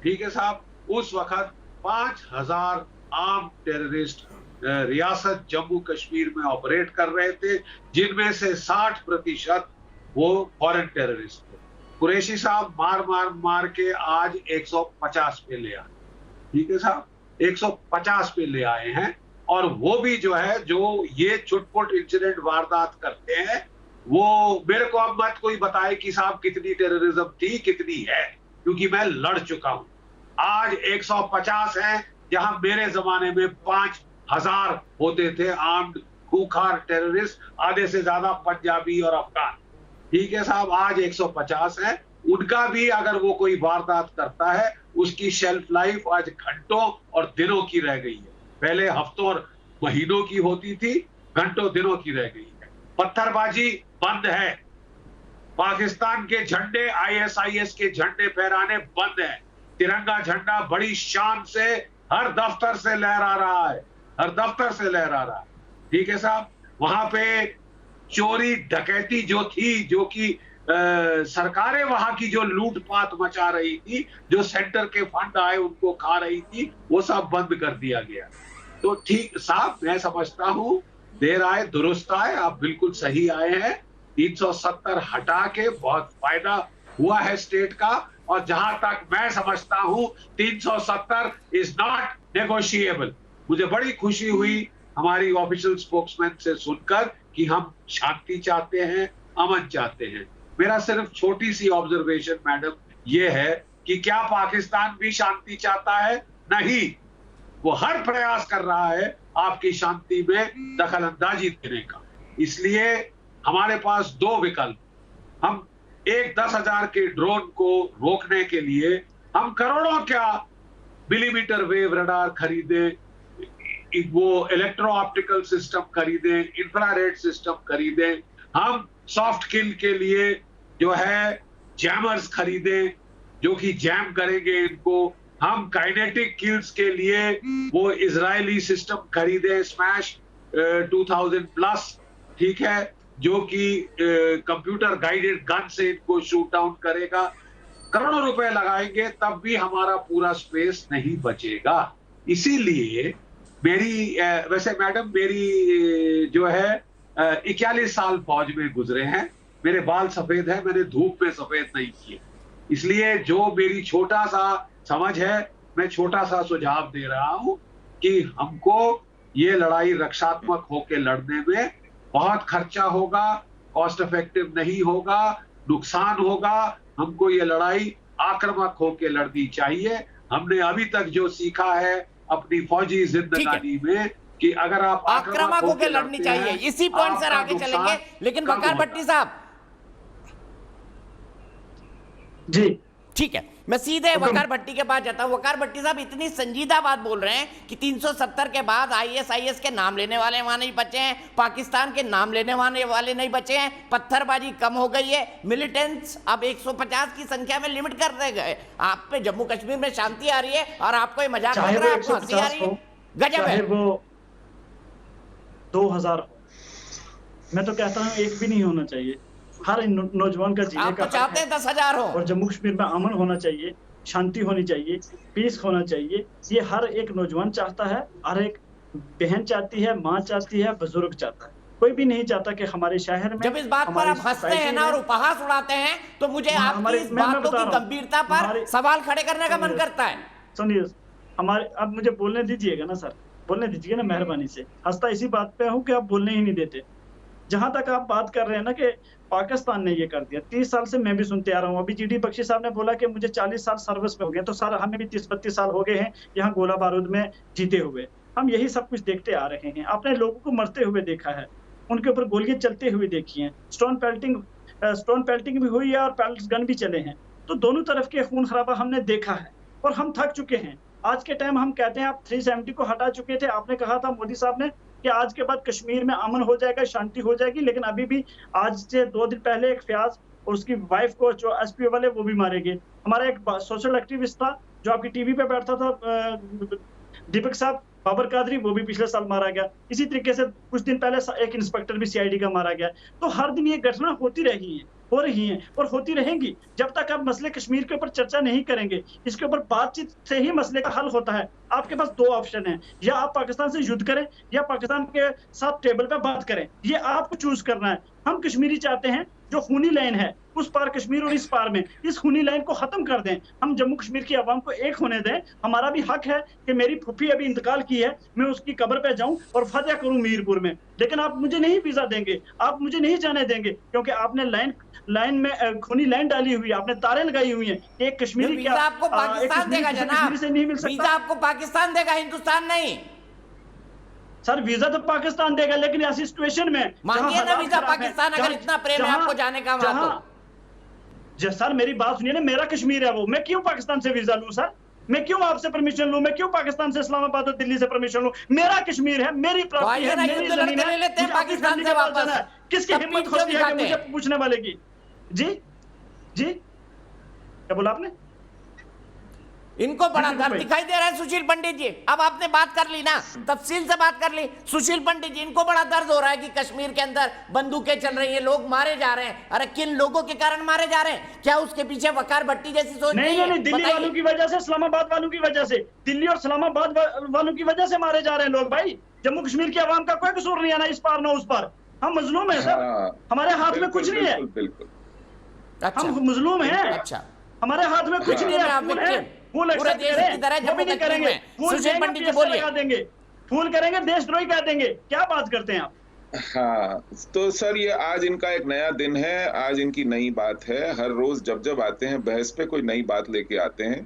[SPEAKER 9] ठीक है साहब। उस वक्त 5000 आर्म टेररिस्ट रियासत जम्मू कश्मीर में ऑपरेट कर रहे थे, जिनमें से 60% वो फॉरेन टेररिस्ट थे। कुरैशी साहब मार के आज 150 पे ले आए, ठीक है साहब। 150 पे ले आए हैं। और वो भी जो है, जो ये छुटपुट इंसिडेंट वारदात करते हैं, वो मेरे को अब मत कोई बताए कि साहब कितनी टेररिज्म थी, कितनी है, क्योंकि मैं लड़ चुका हूं। आज 150 है, जहां मेरे जमाने में 5000 होते थे आर्म्ड खूंखार टेररिस्ट, आधे से ज्यादा पंजाबी और अफगान। ठीक है साहब, आज 150 है। उनका भी अगर वो कोई वारदात करता है, उसकी शेल्फ लाइफ आज घंटों और दिनों की रह गई है। पहले हफ्तों और महीनों की होती थी, घंटों दिनों की रह गई है। पत्थरबाजी बंद है, पाकिस्तान के झंडे, ISIS के झंडे फहराने बंद है। तिरंगा झंडा बड़ी शान से हर दफ्तर से लहरा रहा है, हर दफ्तर से लहरा रहा है। ठीक है साहब, वहां पे चोरी डकैती जो थी, जो कि सरकारें वहां की जो लूटपाट मचा रही थी, जो सेंटर के फंड आए उनको खा रही थी, वो सब बंद कर दिया गया। तो ठीक साहब, मैं समझता हूं देर आए दुरुस्त आए, आप बिल्कुल सही आए हैं। 370 हटा के बहुत फायदा हुआ है स्टेट का, और जहां तक मैं समझता हूं 370 इज नॉट नेगोशिएबल। मुझे बड़ी खुशी हुई हमारी ऑफिशियल स्पोक्समैन से सुनकर कि हम शांति चाहते हैं, अमन चाहते हैं। मेरा सिर्फ छोटी सी ऑब्जर्वेशन मैडम ये है कि क्या पाकिस्तान भी शांति चाहता है? नहीं, वो हर प्रयास कर रहा है आपकी शांति में दखल अंदाजी देने का। इसलिए हमारे पास दो विकल्प, हम एक 10,000 के ड्रोन को रोकने के लिए हम करोड़ों क्या मिलीमीटर वेव रडार खरीदे, वो इलेक्ट्रो ऑप्टिकल सिस्टम खरीदे, इंफ्रारेड सिस्टम खरीदे, हम सॉफ्ट किल के लिए जो है जैमर्स खरीदे जो कि जैम करेंगे इनको, हम काइनेटिक किल्स के लिए वो इजरायली सिस्टम खरीदे स्मैश 2000 प्लस, ठीक है, जो कि कंप्यूटर गाइडेड गन से इनको शूट डाउन करेगा। करोड़ों रुपए लगाएंगे तब भी हमारा पूरा स्पेस नहीं बचेगा। इसीलिए मेरी वैसे मैडम मेरी जो है 41 साल फौज में गुजरे हैं, मेरे बाल सफेद हैं, मैंने धूप में सफेद नहीं किए। इसलिए जो मेरी छोटा सा समझ है, मैं छोटा सा सुझाव दे रहा हूं कि हमको ये लड़ाई रक्षात्मक होकर लड़ने में बहुत खर्चा होगा, कॉस्ट इफेक्टिव नहीं होगा, नुकसान होगा। हमको ये लड़ाई आक्रामक होकर लड़नी चाहिए। हमने अभी तक जो सीखा है अपनी फौजी जिंदगानी में कि अगर आप
[SPEAKER 1] आक्रामक होकर लड़नी चाहिए, इसी पॉइंट से आगे चलेंगे। लेकिन वकार भट्टी साहब
[SPEAKER 14] जी
[SPEAKER 1] ठीक है, मैं सीधे वकार भट्टी के पास जाता हूं। वकार भट्टी साहब इतनी संजीदा बात बोल रहे हैं कि 370 के बाद ISIS के नाम लेने वाले वहां नहीं बचे हैं, पाकिस्तान के नाम लेने वाले नहीं बचे हैं, पत्थरबाजी कम हो गई है, मिलिटेंट्स अब 150 की संख्या में लिमिट कर दे गए। आप पे जम्मू कश्मीर में शांति आ रही है और आपको ये मजाक लग रहा है, आपको हंसी आ रही है, गजब है।
[SPEAKER 14] वो 2000 हो, मैं तो कहता हूँ एक भी नहीं होना चाहिए। हर नौजवान का जीने का
[SPEAKER 1] चाहते हैं 10,000 हो,
[SPEAKER 14] और जम्मू कश्मीर में अमन होना चाहिए, शांति होनी चाहिए, पीस होना चाहिए। ये हर एक नौजवान चाहता है, हर एक बहन चाहती है, माँ चाहती है, बुजुर्ग चाहता है। कोई भी नहीं चाहता कि हमारे शहर में
[SPEAKER 1] जब इस बात पर आप हंसते हैं ना और उपहास उड़ाते हैं तो मुझे आपकी इस बातों की गंभीरता पर सवाल खड़े करने का मन करता है।
[SPEAKER 14] सुनिए, हमारे अब मुझे बोलने दीजिएगा ना सर, बोलने दीजिए ना मेहरबानी से। हंसता इसी बात पे हूँ कि आप बोलने ही नहीं देते। जहां तक आप बात कर रहे हैं ना कि पाकिस्तान ने ये कर दिया, 30 साल से मैं भी सुनते आ रहा हूँ। अभी GD बख्शी साहब ने बोला कि मुझे 40 साल सर्विस में हो गया, तो सर हमें भी 30-32 साल हो गए हैं यहाँ गोला बारूद में जीते हुए। हम यही सब कुछ देखते आ रहे हैं, अपने लोगों को मरते हुए देखा है, उनके ऊपर गोलियां चलते हुए देखी हैं, स्टोन पेल्टिंग भी हुई है और पेल्ट गन भी चले हैं। तो दोनों तरफ के खून खराबा हमने देखा है और हम थक चुके हैं। आज के टाइम हम कहते हैं आप 370 को हटा चुके थे, आपने कहा था मोदी साहब ने कि आज के बाद कश्मीर में अमन हो जाएगा, शांति हो जाएगी, लेकिन अभी भी आज से 2 दिन पहले एक फयाज और उसकी वाइफ को जो SP वाले वो भी मारे गए। हमारा एक सोशल एक्टिविस्ट था जो आपकी टीवी पे बैठता था, दीपक साहब बाबर कादरी, वो भी पिछले साल मारा गया। इसी तरीके से कुछ दिन पहले एक इंस्पेक्टर भी CID का मारा गया। तो हर दिन ये घटना होती रही है, हो रही हैं और होती रहेंगी। जब तक आप मसले कश्मीर के ऊपर चर्चा नहीं करेंगे, इसके ऊपर बातचीत से ही मसले का हल होता है। आपके पास दो ऑप्शन हैं, या आप पाकिस्तान से युद्ध करें या पाकिस्तान के साथ टेबल पे बात करें, ये आपको चूज करना है। हम कश्मीरी चाहते हैं जो खूनी लाइन है उस पार कश्मीर और इस पार में, इस खूनी लाइन को खत्म कर दें। हम जम्मू कश्मीर की आवाम को एक होने दें। हमारा भी हक है कि मेरी फूफी अभी इंतकाल की है, मैं उसकी कब्र पे जाऊं और फतह करूं मीरपुर में, लेकिन आप मुझे नहीं वीजा देंगे, आप मुझे नहीं जाने देंगे, क्योंकि आपने लाइन में खूनी लाइन डाली हुई है, आपने तारें लगाई हुई हैं। एक कश्मीरी
[SPEAKER 1] वीजा आपको पाकिस्तान देगा जनाब,
[SPEAKER 14] से नहीं मिल सकता।
[SPEAKER 1] वीजा आपको पाकिस्तान देगा, हिंदुस्तान नहीं।
[SPEAKER 14] सर वीजा तो पाकिस्तान देगा, लेकिन ऐसी सिचुएशन में
[SPEAKER 1] मांगिए ना वीजा पाकिस्तान, अगर इतना प्रेम है आपको जाने का वहां तो।
[SPEAKER 14] सर मेरी बात सुनिए ना, मेरा कश्मीर है वो, मैं क्यों पाकिस्तान से वीजा लूं सर? मैं क्यों आपसे परमिशन लूं? मैं क्यों पाकिस्तान से इस्लामाबाद और दिल्ली से परमिशन लूं? मेरा कश्मीर है, मेरी प्रॉपर्टी है, मेरी जमीन है,
[SPEAKER 1] लेते हैं पाकिस्तान से वापस।
[SPEAKER 14] किसकी हिम्मत होती है मुझे पूछने वाले की? जी जी क्या बोला आपने?
[SPEAKER 1] इनको बड़ा दर्द दिखाई दे रहा है सुशील पंडित जी। अब आपने बात कर ली ना, तफसील से बात कर ली। सुशील पंडित जी, इनको बड़ा दर्द हो रहा है कि कश्मीर के अंदर बंदूकें चल रही हैं, लोग मारे जा रहे हैं। अरे किन लोगों के कारण मारे जा रहे हैं? क्या उसके पीछे वकार भट्टी जैसी सोच नहीं है?
[SPEAKER 14] दिल्ली वालों की वजह से, इस्लामाबाद वालों की वजह से, दिल्ली और इस्लामाबाद वालों की वजह से मारे जा रहे हैं लोग। भाई जम्मू कश्मीर की आवाम का कोई कसूर नहीं है, ना इस पार ना उस पार। हम मजलूम है सर, हमारे हाथ में कुछ नहीं है। हम मजलूम है, हमारे हाथ में कुछ नहीं है। फूल
[SPEAKER 1] पूरे देश की तरह जम्मू कश्मीर में। सुशील पंडित जी बोलिए।
[SPEAKER 14] फूल करेंगे, देशद्रोही कह देंगे, क्या बात करते हैं आप?
[SPEAKER 6] हाँ, तो सर ये आज इनका एक नया दिन है, आज इनकी नई बात है। हर रोज जब आते हैं बहस पे कोई नई बात लेके आते हैं।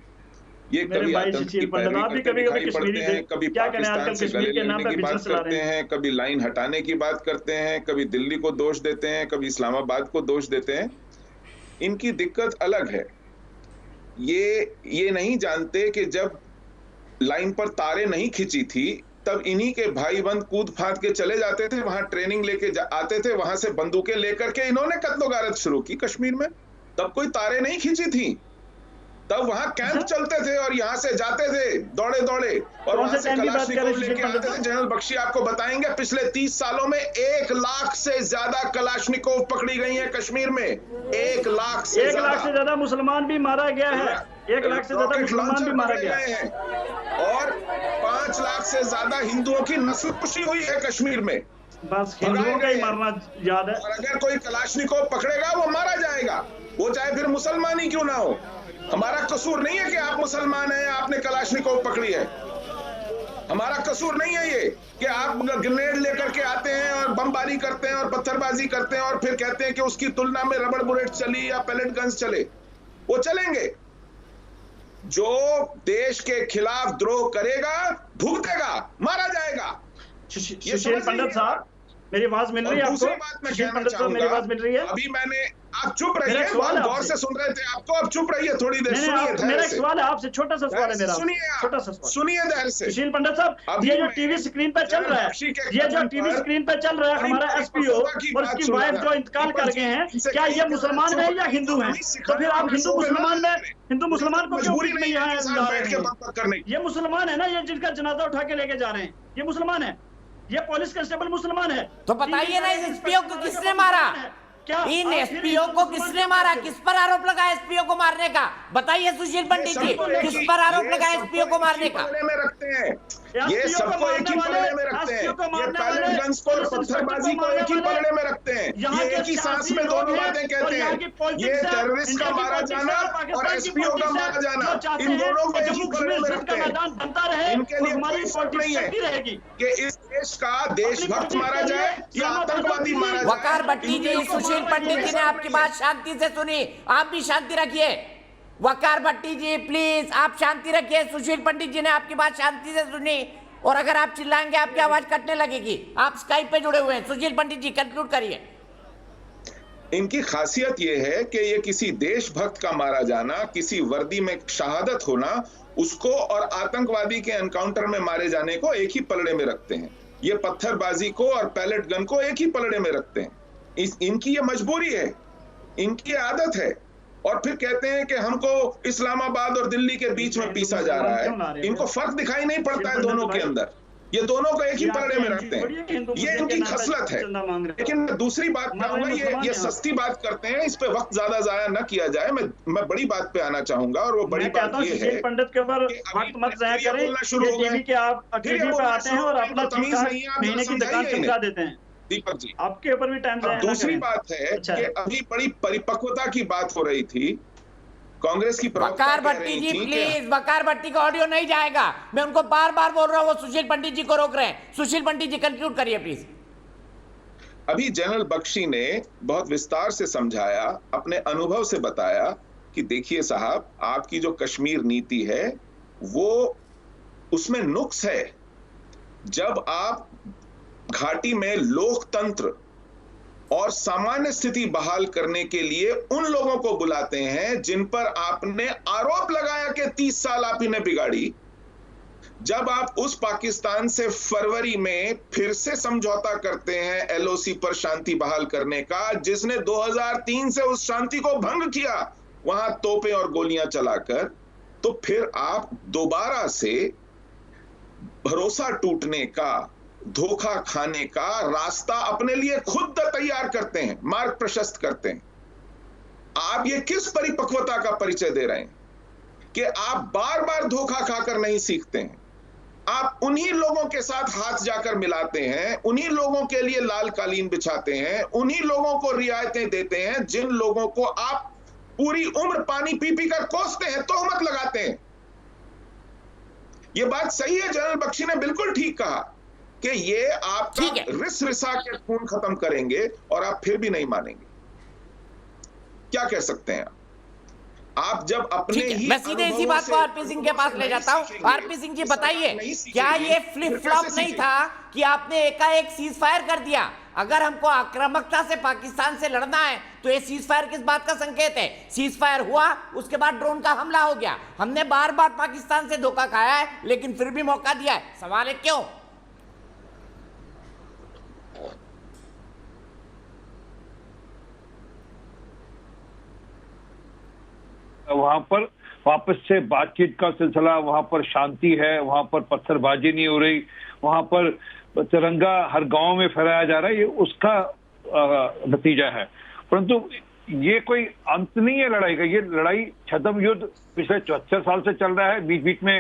[SPEAKER 6] ये कभी आतंक की पैरवी करते दिखाई पड़ते हैं, कभी पाकिस्तान से गले लगने की बात करते हैं, कभी लाइन हटाने की बात करते हैं, कभी दिल्ली को दोष देते हैं, कभी इस्लामाबाद को दोष देते हैं। इनकी दिक्कत अलग है। ये नहीं जानते कि जब लाइन पर तारे नहीं खींची थी तब इन्हीं के भाई बंद कूद फाद के चले जाते थे, वहां ट्रेनिंग लेके आते थे, वहां से बंदूकें लेकर के इन्होंने कत्लो-गारत शुरू की कश्मीर में। तब कोई तारे नहीं खींची थी, तब वहां कैंप चलते थे और यहां से जाते थे दौड़े और वहां से कलाशनिकोव लेके आते थे। जनरल बख्शी आपको बताएंगे पिछले 30 सालों में 1 लाख से ज्यादा कलाशनिकोव पकड़ी गई हैं कश्मीर में। 1 लाख से
[SPEAKER 14] ज्यादा मुसलमान भी मारा गया है। 1 लाख से ज्यादा मुसलमान भी मारा गया है
[SPEAKER 6] और 5 लाख से ज्यादा हिंदुओं की नस्लकुशी हुई है कश्मीर में।
[SPEAKER 14] बस हिंदुओं का ही मारना याद है।
[SPEAKER 6] और अगर कोई कलाशनिकोव पकड़ेगा वो मारा जाएगा, वो चाहे फिर मुसलमान ही क्यों ना हो। हमारा कसूर नहीं है कि आप मुसलमान हैं, आपने कलाशनिकोव पकड़ी है। हमारा कसूर नहीं है ये कि आप ग्रेनेड लेकर के आते हैं और बमबारी करते हैं और पत्थरबाजी करते हैं और फिर कहते हैं कि उसकी तुलना में रबड़ बुलेट चली या पैलेट गन्स चले। वो चलेंगे। जो देश के खिलाफ द्रोह करेगा भुगतेगा, मारा जाएगा।
[SPEAKER 14] सुशील पंडित साहब, मेरी आवाज मिल रही है आपको?
[SPEAKER 6] दूसरी बात मैं कहना चाहूंगा,
[SPEAKER 14] मेरी आवाज मिल रही है?
[SPEAKER 6] अभी मैंने, आप चुप रहिए, बहुत गौर से सुन रहे थे आपको, अब चुप रहिए थोड़ी देर। सुनिए,
[SPEAKER 14] मेरा एक सवाल है आपसे, छोटा सा सवाल है मेरा, छोटा सा सवाल।
[SPEAKER 6] सुनिए धैर्य से।
[SPEAKER 14] सुशील पंडित साहब, ये जो टीवी स्क्रीन पे चल रहा है, ये जो टीवी स्क्रीन पे चल रहा है, हमारा एसपीओ और उसकी वाइफ जो इंतकाल कर गए हैं, क्या ये मुसलमान है या हिंदू है? तो फिर आप हिंदू मुसलमान को क्यों बीच में यहाँ ला रहे हैं? ये मुसलमान है ना, ये जिनका जनाजा उठा के लेके जा रहे हैं, ये मुसलमान है, ये पुलिस कांस्टेबल मुसलमान है।
[SPEAKER 1] तो बताइए ना, इस एसपीओ को किसने मारा? इन एसपीओ को किसने मारा? किस पर आरोप लगा एसपीओ को मारने का? बताइए सुशील पंडित जी, किस पर आरोप लगा एसपीओ को मारने का?
[SPEAKER 6] में रखते हैं ये सबको एक ही पलड़े में रखते हैं। ये पैलेट गन्स को और पत्थरबाजी को एक ही पलड़े में रखते हैं। ये एक ही सांस में दोनों बातें कहते हैं। ये टेररिस्ट का मारा जाना और एसपीओ का मारा जाना, इन दोनों को एक ही पलड़े में रखते हैं। इनके लिए कोई फर्क नहीं है कि इस देश का देशभक्त मारा जाए या आतंकवादी मारा जाए।
[SPEAKER 1] वकार भट्टी जी, सुशील पंडित जी ने आपकी बात शांति से सुनी, आप भी शांति रखिए। वकार भट्टी जी प्लीज आप शांति रखिए। सुशील पंडित जी ने आपकी बात शांति से सुनी, और अगर आप चिल्लाएंगे आपकी आवाज कटने लगेगी। आप स्काइप पे जुड़े हुए हैं। सुशील पंडित जी कंक्लूड करिए।
[SPEAKER 6] इनकी खासियत यह है कि ये किसी देशभक्त का मारा जाना, किसी वर्दी में शहादत होना, उसको और आतंकवादी के एनकाउंटर में मारे जाने को एक ही पलड़े में रखते हैं। ये पत्थरबाजी को और पैलेट गन को एक ही पलड़े में रखते हैं। इनकी ये मजबूरी है, इनकी आदत है। और फिर कहते हैं कि हमको इस्लामाबाद और दिल्ली के बीच में पीसा जा रहा है। इनको फर्क दिखाई नहीं पड़ता है दोनों के अंदर। ये दोनों को एक ही पलड़े में रखते हैं, ये इनकी खसलत है। लेकिन दूसरी बात कहूंगा, ये सस्ती बात करते हैं, इस पे वक्त ज्यादा जाया न किया जाए। मैं बड़ी बात पे आना चाहूंगा, और वो बड़ी बात ये है
[SPEAKER 14] पंडित के ऊपर वक्त मत जाया करें।
[SPEAKER 6] शुरू हो गए
[SPEAKER 14] के आप टीवी पे आते हैं और अपना महीने की दुकान चमका देते हैं।
[SPEAKER 6] दीपक जी,
[SPEAKER 14] आपके ऊपर भी टाइम जाया।
[SPEAKER 6] दूसरी बात है कि अभी बड़ी परिपक्वता की बात हो रही थी, कांग्रेस की
[SPEAKER 1] वकार भट्टी जी प्लीज, वकार भट्टी का ऑडियो नहीं जाएगा, मैं उनको बार बार बोल रहा हूं, वो सुशील पंडित जी को रोक रहे हैं। सुशील पंडित जी कंक्लूड करिए प्लीज।
[SPEAKER 6] अभी जनरल बख्शी ने बहुत विस्तार से समझाया, अपने अनुभव से बताया कि देखिए साहब, आपकी जो कश्मीर नीति है वो उसमें नुक्स है। जब आप घाटी में लोकतंत्र और सामान्य स्थिति बहाल करने के लिए उन लोगों को बुलाते हैं जिन पर आपने आरोप लगाया कि 30 साल आप ही ने बिगाड़ी, जब आप उस पाकिस्तान से फरवरी में फिर से समझौता करते हैं एलओसी पर शांति बहाल करने का, जिसने 2003 से उस शांति को भंग किया वहां तोपें और गोलियां चलाकर, तो फिर आप दोबारा से भरोसा टूटने का, धोखा खाने का रास्ता अपने लिए खुद तैयार करते हैं, मार्ग प्रशस्त करते हैं। आप ये किस परिपक्वता का परिचय दे रहे हैं कि आप बार बार धोखा खाकर नहीं सीखते हैं? आप उन्हीं लोगों के साथ हाथ जाकर मिलाते हैं, उन्हीं लोगों के लिए लाल कालीन बिछाते हैं, उन्हीं लोगों को रियायतें देते हैं जिन लोगों को आप पूरी उम्र पानी पी पी कर कोसते हैं, तोहमत लगाते हैं। यह बात सही है, जनरल बख्शी ने बिल्कुल ठीक कहा कि ये आपका रिस रिसा के खून खत्म करेंगे और आप फिर भी नहीं मानेंगे। क्या कह सकते हैं आप जब अपने ही
[SPEAKER 1] मैं सीधे इसी बात को आरपी सिंह के पास ले जाता हूं। आरपी सिंह जी बताइए, क्या ये फ्लिप फ्लॉप नहीं था कि आपने एकाएक सीज फायर कर दिया? अगर हमको आक्रामकता से पाकिस्तान से लड़ना है तो ये सीज फायर किस बात का संकेत है? सीज फायर हुआ, उसके बाद ड्रोन का हमला हो गया। हमने बार बार पाकिस्तान से धोखा खाया है, लेकिन फिर भी मौका दिया है। सवाल है क्यों?
[SPEAKER 15] वहां पर वापस से बातचीत का सिलसिला, वहां पर शांति है, वहां पर पत्थरबाजी नहीं हो रही, वहां पर तिरंगा हर गांव में फहराया जा रहा है, ये उसका नतीजा है। परंतु ये कोई अंत नहीं है लड़ाई का। ये लड़ाई छद्म युद्ध पिछले 74 साल से चल रहा है। बीच बीच में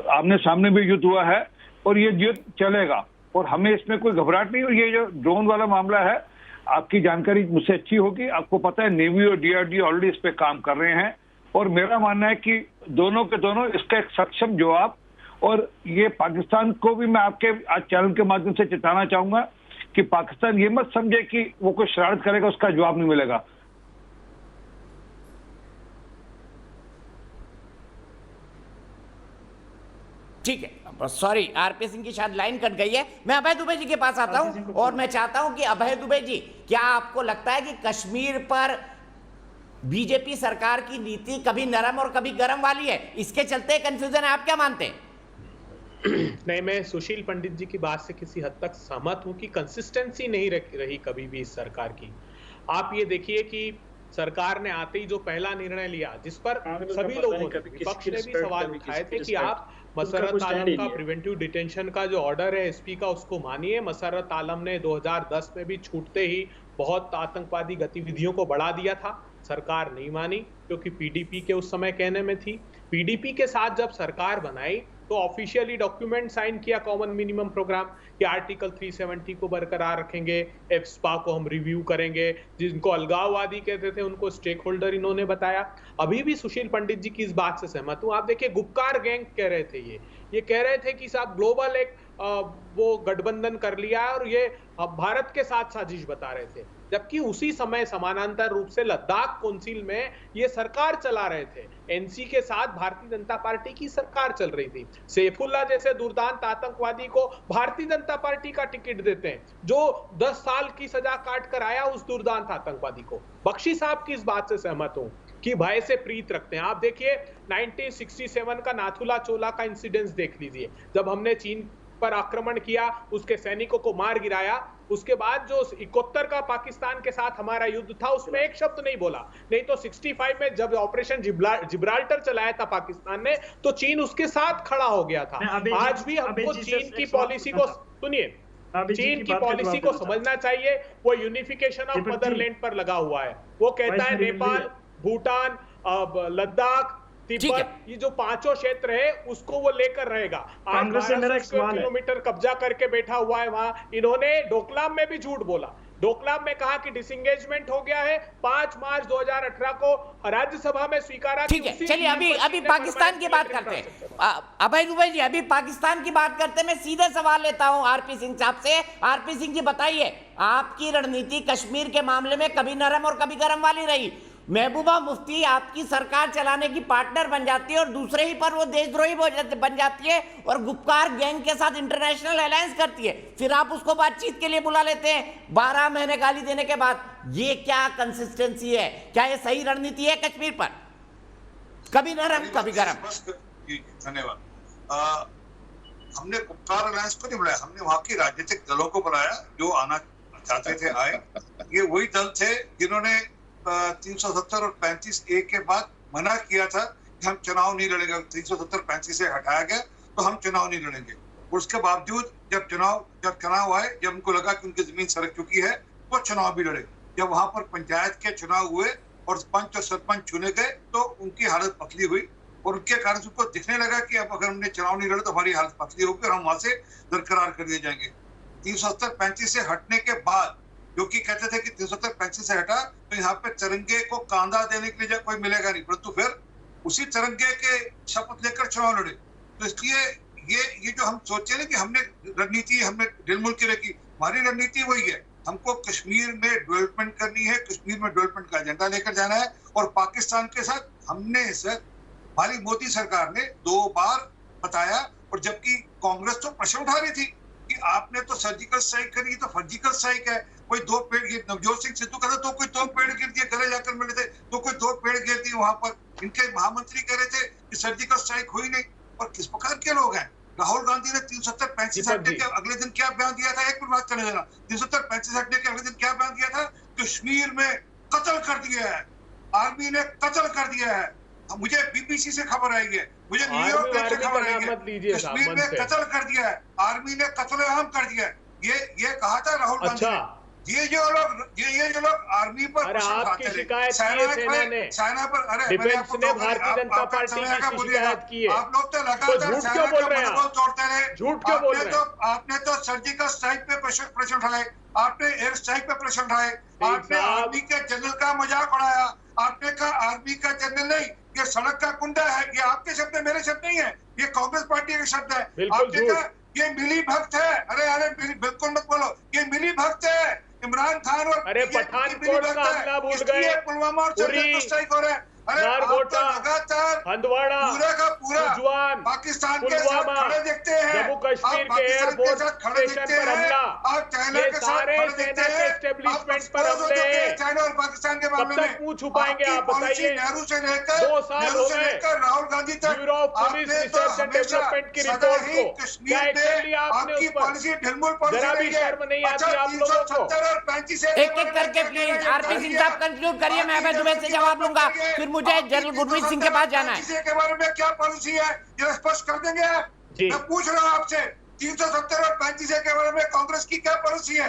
[SPEAKER 15] आमने सामने भी युद्ध हुआ है और ये युद्ध चलेगा और हमें इसमें कोई घबराहट नहीं। और ये जो ड्रोन वाला मामला है, आपकी जानकारी मुझसे अच्छी होगी, आपको पता है नेवी और डीआरडीओ ऑलरेडी इस पे काम कर रहे हैं। और मेरा मानना है कि दोनों के दोनों इसका एक सक्षम जवाब, और ये पाकिस्तान को भी मैं आपके आज चैनल के माध्यम से चेताना चाहूंगा कि पाकिस्तान ये मत समझे कि वो कोई शरारत करेगा उसका जवाब नहीं मिलेगा।
[SPEAKER 1] ठीक है, सॉरी आरपी सिंह की शायद लाइन कट गई है। मैं अभय दुबे जी के पास आता हूं और मैं चाहता हूं कि अभय दुबे जी, क्या आपको लगता है कि कश्मीर पर बीजेपी सरकार की नीति कभी नरम और कभी गरम वाली है, इसके चलते कंफ्यूजन है? आप क्या मानते हैं?
[SPEAKER 11] नहीं, मैं सुशील पंडित जी की बात से किसी हद तक सहमत हूं कि कंसिस्टेंसी नहीं रही कभी भी इस सरकार की। आप ये देखिए कि सरकार ने आते ही जो पहला निर्णय लिया, जिस पर सभी लोगों ने, विपक्ष ने भी सवाल उठाए थे कि आप मसरत आलम का प्रिवेंटिव डिटेंशन का जो ऑर्डर है एसपी का, उसको मानिए। मसरत आलम ने 2010 में भी छूटते ही बहुत आतंकवादी गतिविधियों को बढ़ा दिया था, सरकार नहीं मानी क्योंकि पीडीपी के उस समय कहने में थी। पीडीपी के साथ जब सरकार बनाई तो ऑफिशियली डॉक्यूमेंट साइन किया कॉमन मिनिमम प्रोग्राम कि आर्टिकल 370 को बरकरार रखेंगे, एफस्पा को हम रिव्यू करेंगे, जिनको अलगाववादी कहते थे उनको स्टेक होल्डर इन्होंने बताया। अभी भी सुशील पंडित जी की इस बात से सहमत हूं। आप देखिए, गुपकार गैंग कह रहे थे, ये कह रहे थे कि साहब ग्लोबल एक वो गठबंधन कर लिया है और ये भारत के साथ साजिश बता रहे थे, जबकि उसी समय समानांतर रूप से लद्दाख काउंसिल में ये सरकार चला रहे थे। एनसी के साथ भारतीय जनता पार्टी की सरकार चल रही थी। सैफुल्लाह जैसे दुर्दांत आतंकवादी को भारतीय जनता पार्टी का टिकट देते हैं, जो 10 साल की सजा काट कर आया उस दुर्दांत आतंकवादी को। बख्शी साहब की इस बात से सहमत हूं कि भय से प्रीत रखते हैं। आप देखिए 1967 का नाथुला चोला का इंसिडेंस देख लीजिए, जब हमने चीन पर आक्रमण किया, उसके सैनिकों को मार गिराया। उसके बाद जो 71 का पाकिस्तान के साथ हमारा युद्ध था उसमें एक शब्द नहीं बोला। नहीं तो 65 में जब ऑपरेशन जिब्राल्टर चलाया था पाकिस्तान ने तो चीन उसके साथ खड़ा हो गया था। आज भी हमको चीन की पॉलिसी को सुनिए, चीन की पॉलिसी को समझना चाहिए। वो यूनिफिकेशन ऑफ मदरलैंड पर लगा हुआ है। वो कहता है नेपाल, भूटान, लद्दाख, तिब्बत, ये जो पांचों क्षेत्र है उसको वो लेकर रहेगा। 8 किलोमीटर कब्जा करके बैठा हुआ है वहां। इन्होंने डोकलाम में भी झूठ बोला। डोकलाम में कहा कि डिसएंगेजमेंट हो गया है। 5 मार्च 2018 को राज्यसभा में स्वीकारा।
[SPEAKER 1] ठीक है, चलिए अभी पाकिस्तान की बात करते हैं। अभय दुबे जी, अभी पाकिस्तान की बात करते हैं। मैं सीधे सवाल लेता हूं आरपी सिंह साहब से। आरपी सिंह जी बताइए, आपकी रणनीति कश्मीर के मामले में कभी नरम और कभी गरम वाली रही। महबूबा मुफ्ती आपकी सरकार चलाने की पार्टनर बन जाती है और दूसरे ही पर वो देशद्रोही बन जाती है और गुपकार गैंग के साथ इंटरनेशनल अलायंस करती है। फिर आप उसको बातचीत के लिए बुला लेते हैं 12 महीने गाली देने के बाद। ये क्या कंसिस्टेंसी है? क्या ये सही रणनीति है कश्मीर पर? कभी नरम कभी गरम।
[SPEAKER 16] धन्यवाद। हमने गुपकार अलायंस को नहीं बुलाया, हमने वहां के राजनीतिक दलों को बुलाया जो आना चाहते थे, आए। ये वही दल थे जिन्होंने 370 और 35A के बाद मना किया था कि हम चुनाव नहीं लड़ेंगे। 370-35 से हटाया गया तो हम चुनाव नहीं लड़ेंगे। और उसके बावजूद जब चुनाव आए, जब उनको लगा कि उनकी जमीन सरक चुकी है तो चुनाव भी लड़े। जब वहां पर पंचायत के चुनाव हुए और पंच और सरपंच चुने गए तो उनकी हालत पतली हुई और उनके कारण उनको दिखने लगा कि अब अगर हमने चुनाव नहीं लड़े तो हमारी हालत पतली होगी और हम वहां से दरकरार कर दिए जाएंगे। 370-35 से हटने के बाद, जो कि कहते थे कि 370-35 से हटा तो यहाँ पे तिरंगे को कांधा देने के लिए कोई मिलेगा नहीं, परंतु फिर उसी तिरंगे के शपथ लेकर चुनाव लड़े। तो इसलिए ये जो हम सोचे ना कि हमने रणनीति हमने दिलमुल की रखी, हमारी रणनीति वही है। हमको कश्मीर में डेवलपमेंट करनी है, कश्मीर में डेवलपमेंट का एजेंडा लेकर जाना है। और पाकिस्तान के साथ हमने सर, हमारी मोदी सरकार ने 2 बार बताया, और जबकि कांग्रेस तो प्रश्न उठा रही थी कि आपने तो सर्जिकल स्ट्राइक करी, तो सर्जिकल स्ट्राइक है। कोई 2 पेड़ गिर, नवजोत सिंह सिद्धू कहता तो कोई 2 पेड़ गिर दिए, गले जाकर मिले थे तो कोई 2 पेड़ गिर दिए वहां पर। इनके महामंत्री कह रहे थे कि सर्जिकल स्ट्राइक हुई नहीं। और किस प्रकार के लोग हैं? राहुल गांधी ने 370-35 हटने के अगले दिन क्या बयान दिया था? एक मिनट बात करने देना। 370-35 हटने के अगले दिन क्या बयान दिया था? कश्मीर में कत्ल कर दिया है, आर्मी ने कत्ल कर दिया है। मुझे बीबीसी से खबर आई है, मुझे न्यूयॉर्क टाइम्स से खबर आई है, कश्मीर में कत्ल कर दिया है, आर्मी ने कत्लेआम कर दिया है। ये कहा था राहुल गांधी ने। ये जो लोग आर्मी पर
[SPEAKER 11] आपकी शिकायत
[SPEAKER 16] सेना पर, अरे
[SPEAKER 11] डिफेंस ने भारतीय जनता पार्टी की शिकायत की है।
[SPEAKER 16] आप लोग तो लगातार सेना का मनोबल तोड़ते रहे।
[SPEAKER 11] झूठ क्यों बोल रहे हैं?
[SPEAKER 16] आपने तो सर्जिकल स्ट्राइक पे प्रश्न उठाए, आपने एयर स्ट्राइक पे प्रश्न उठाए, आपने आर्मी के जनरल का मजाक उड़ाया। आपने कहा आर्मी का जनरल नहीं, ये सड़क का कुंडा है। ये आपके शब्द है, मेरे शब्द नहीं है, ये कांग्रेस पार्टी के शब्द है। आपने कहा ये मिली भक्त है। अरे बिल्कुल मत बोलो, ये मिली भक्त है। इमरान खान और
[SPEAKER 11] पठानकोट का हमला भूल गए,
[SPEAKER 16] पुलवामा और स्ट्राइक हो रहा है।
[SPEAKER 11] लगातार हंदवाड़ा,
[SPEAKER 16] पूरा का पूरा पाकिस्तान के साथ खड़े दिखते हैं,
[SPEAKER 11] जम्मू कश्मीर के एयरपोर्ट स्टेशन पर हमला,
[SPEAKER 16] आप चाइना के साथ खड़े दिखते हैं,
[SPEAKER 11] एस्टेब्लिशमेंट पर हमले।
[SPEAKER 16] चाइना और पाकिस्तान के मामले में
[SPEAKER 11] मुंह छुपाएंगे आप? बताइए,
[SPEAKER 16] नेहरू से लेकर
[SPEAKER 11] 2 साल हो गए
[SPEAKER 16] राहुल गांधी तक,
[SPEAKER 11] bureau of police research and development की रिपोर्ट को क्या एक्शन लिया आपने?
[SPEAKER 16] आपकी पॉलिसी ढिलमुल पॉलिसी
[SPEAKER 11] जरा भी शर्म नहीं आती आप लोगों को?
[SPEAKER 16] 370-35
[SPEAKER 1] एक-एक करके प्लीज आरपी सिंह साहब कंक्लूड करिए, मैं अभय दुबे से जवाब लूंगा, फिर मुझे जनरल गुरमीत सिंह के पास जाना है।
[SPEAKER 16] के बारे में क्या पॉलिसी है ये स्पष्ट कर देंगे आप? मैं पूछ रहा हूं आपसे, 370 और 35 के बारे में कांग्रेस की क्या पॉलिसी है?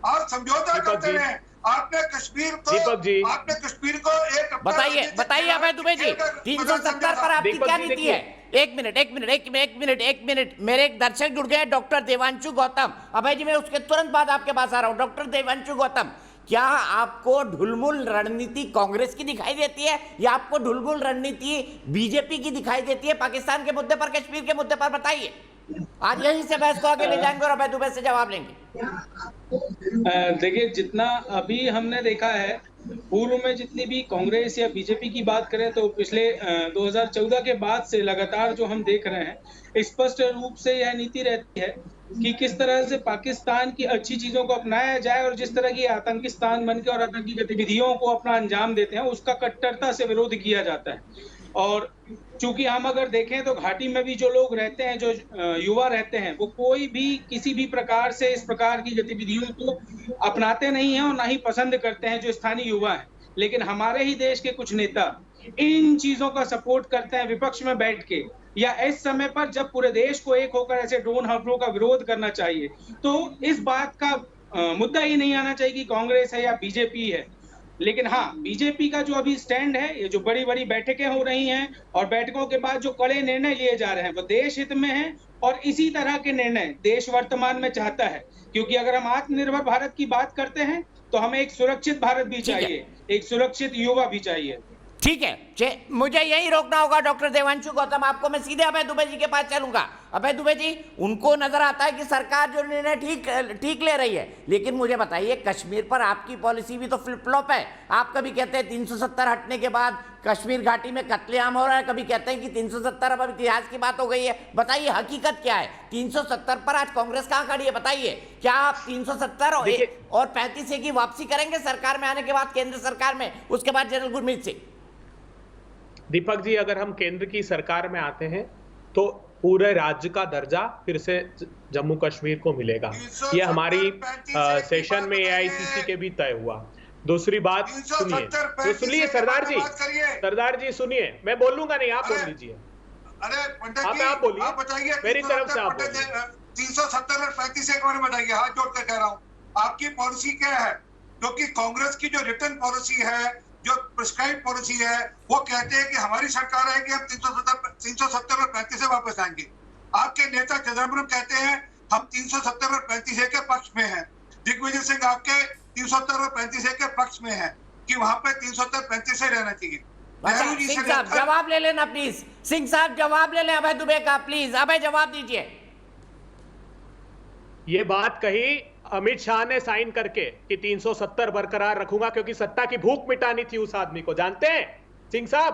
[SPEAKER 16] आप समझौता करते हैं। आपने कश्मीर को एक
[SPEAKER 1] बताइए अभय दुबे जी, 370 पर आपकी क्या नीति है? एक मिनट, मेरे एक दर्शक जुड़ गए, डॉक्टर देवांशु गौतम। अभय जी, मैं उसके तुरंत बाद आपके पास आ रहा हूं। डॉक्टर देवांशु गौतम, क्या आपको ढुलमुल रणनीति कांग्रेस की दिखाई देती है या आपको ढुलमुल रणनीति बीजेपी की दिखाई देती है पाकिस्तान के मुद्दे पर, कश्मीर के मुद्दे पर? बताइए। आज यहीं से बहस को आगे ले जाएंगे और अभय दुबे से जवाब लेंगे।
[SPEAKER 17] देखिए, जितना अभी हमने देखा है, पूर्व में जितनी भी कांग्रेस या बीजेपी की बात करें तो पिछले 2014 के बाद से लगातार जो हम देख रहे हैं, स्पष्ट रूप से यह नीति रहती है कि किस तरह से पाकिस्तान की अच्छी चीजों को अपनाया जाए और जिस तरह की आतंकिस्तान बनकर और आतंकी गतिविधियों को अपना अंजाम देते हैं उसका कट्टरता से विरोध किया जाता है। और चूंकि हम अगर देखें तो घाटी में भी जो लोग रहते हैं, जो युवा रहते हैं, वो कोई भी किसी भी प्रकार से इस प्रकार की गतिविधियों को अपनाते नहीं हैं और ना ही पसंद करते हैं जो स्थानीय युवा हैं। लेकिन हमारे ही देश के कुछ नेता इन चीजों का सपोर्ट करते हैं विपक्ष में बैठ के, या इस समय पर जब पूरे देश को एक होकर ऐसे ड्रोन हमलों का विरोध करना चाहिए, तो इस बात का मुद्दा ही नहीं आना चाहिए कि कांग्रेस है या बीजेपी है। लेकिन हाँ, बीजेपी का जो अभी स्टैंड है, ये जो बड़ी बड़ी बैठकें हो रही हैं और बैठकों के बाद जो कड़े निर्णय लिए जा रहे हैं वो देश हित में है, और इसी तरह के निर्णय देश वर्तमान में चाहता है। क्योंकि अगर हम आत्मनिर्भर भारत की बात करते हैं तो हमें एक सुरक्षित भारत भी चाहिए, एक सुरक्षित युवा भी चाहिए।
[SPEAKER 1] ठीक है, मुझे यही रोकना होगा। डॉक्टर देवांशु गौतम, आपको मैं सीधे अभय दुबे जी के पास चलूंगा। अभय दुबे जी, उनको नजर आता है कि सरकार जो निर्णय ठीक ले रही है, लेकिन मुझे बताइए कश्मीर पर आपकी पॉलिसी भी तो फ्लिप फ्लॉप है। आप कभी कहते हैं 370 हटने के बाद कश्मीर घाटी में कत्लेआम हो रहा है, कभी कहते हैं कि 370 अब इतिहास की बात हो गई है। बताइए हकीकत क्या है? 370 पर आज कांग्रेस कहाँ खड़ी है? बताइए, क्या आप 370 और 35 की वापसी करेंगे सरकार में आने के बाद, केंद्र सरकार में, उसके बाद जनरल गुरमीत सिंह?
[SPEAKER 11] दीपक जी, अगर हम केंद्र की सरकार में आते हैं तो पूरे राज्य का दर्जा फिर से जम्मू कश्मीर को मिलेगा। ये हमारी सेशन में एआईसीसी के भी तय हुआ। दूसरी बात सुनिए, तो सुनिए सरदार जी सुनिए, मैं बोलूंगा नहीं, आप बोल लीजिए।
[SPEAKER 16] अरे पंडित जी,
[SPEAKER 11] आप बोलिए,
[SPEAKER 16] आप बताइए
[SPEAKER 11] मेरी तरफ से आप बोलिए।
[SPEAKER 16] 370 और 35 एक बार बताइए, हाथ जोड़ कर कह रहा हूँ, आपकी पॉलिसी क्या है? क्योंकि कांग्रेस की जो रिटर्न पॉलिसी है, जो प्रिस्क्राइब पॉलिसी है, वो कहते हैं कि हमारी सरकार है कि हम 370 और 35 से वापस आएंगे। आपके नेता चिदम्बरम कहते हैं हम 370 और 35 के पक्ष में हैं। दिग्विजय सिंह आपके 370 और 35 के पक्ष में हैं कि वहां पे 370-35 से रहना चाहिए।
[SPEAKER 1] सिंह साहब जवाब ले लेना प्लीज। सिंह साहब जवाब ले लें अभय दुबे का, प्लीज अभय जवाब दीजिए।
[SPEAKER 11] ये बात कही अमित शाह ने साइन करके कि 370 बरकरार रखूंगा, क्योंकि सत्ता की भूख मिटानी थी उस आदमी को। जानते हैं सिंह साहब,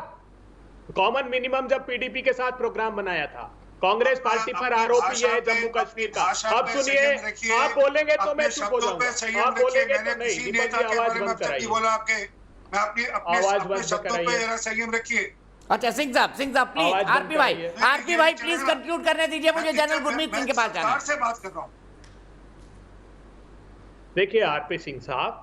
[SPEAKER 11] कॉमन मिनिमम जब पीडीपी के साथ प्रोग्राम बनाया था, कांग्रेस पार्टी पर आरोप है जम्मू कश्मीर का। अब सुनिए, आप बोलेंगे तो मैं चुप हो जाऊंगा, आप बोलेंगे तो नहीं। दीपक जी आवाज बंद कराइए, आवाज बंद कराइए।
[SPEAKER 16] संयम रखिए।
[SPEAKER 1] अच्छा सिंह साहब प्लीज, आरपी भाई प्लीज कंक्लूड करने दीजिए, मुझे जनरल गुरमीत सिंह के पास जाना है।
[SPEAKER 16] से बात कर रहा हूं।
[SPEAKER 11] देखिए आरपी सिंह साहब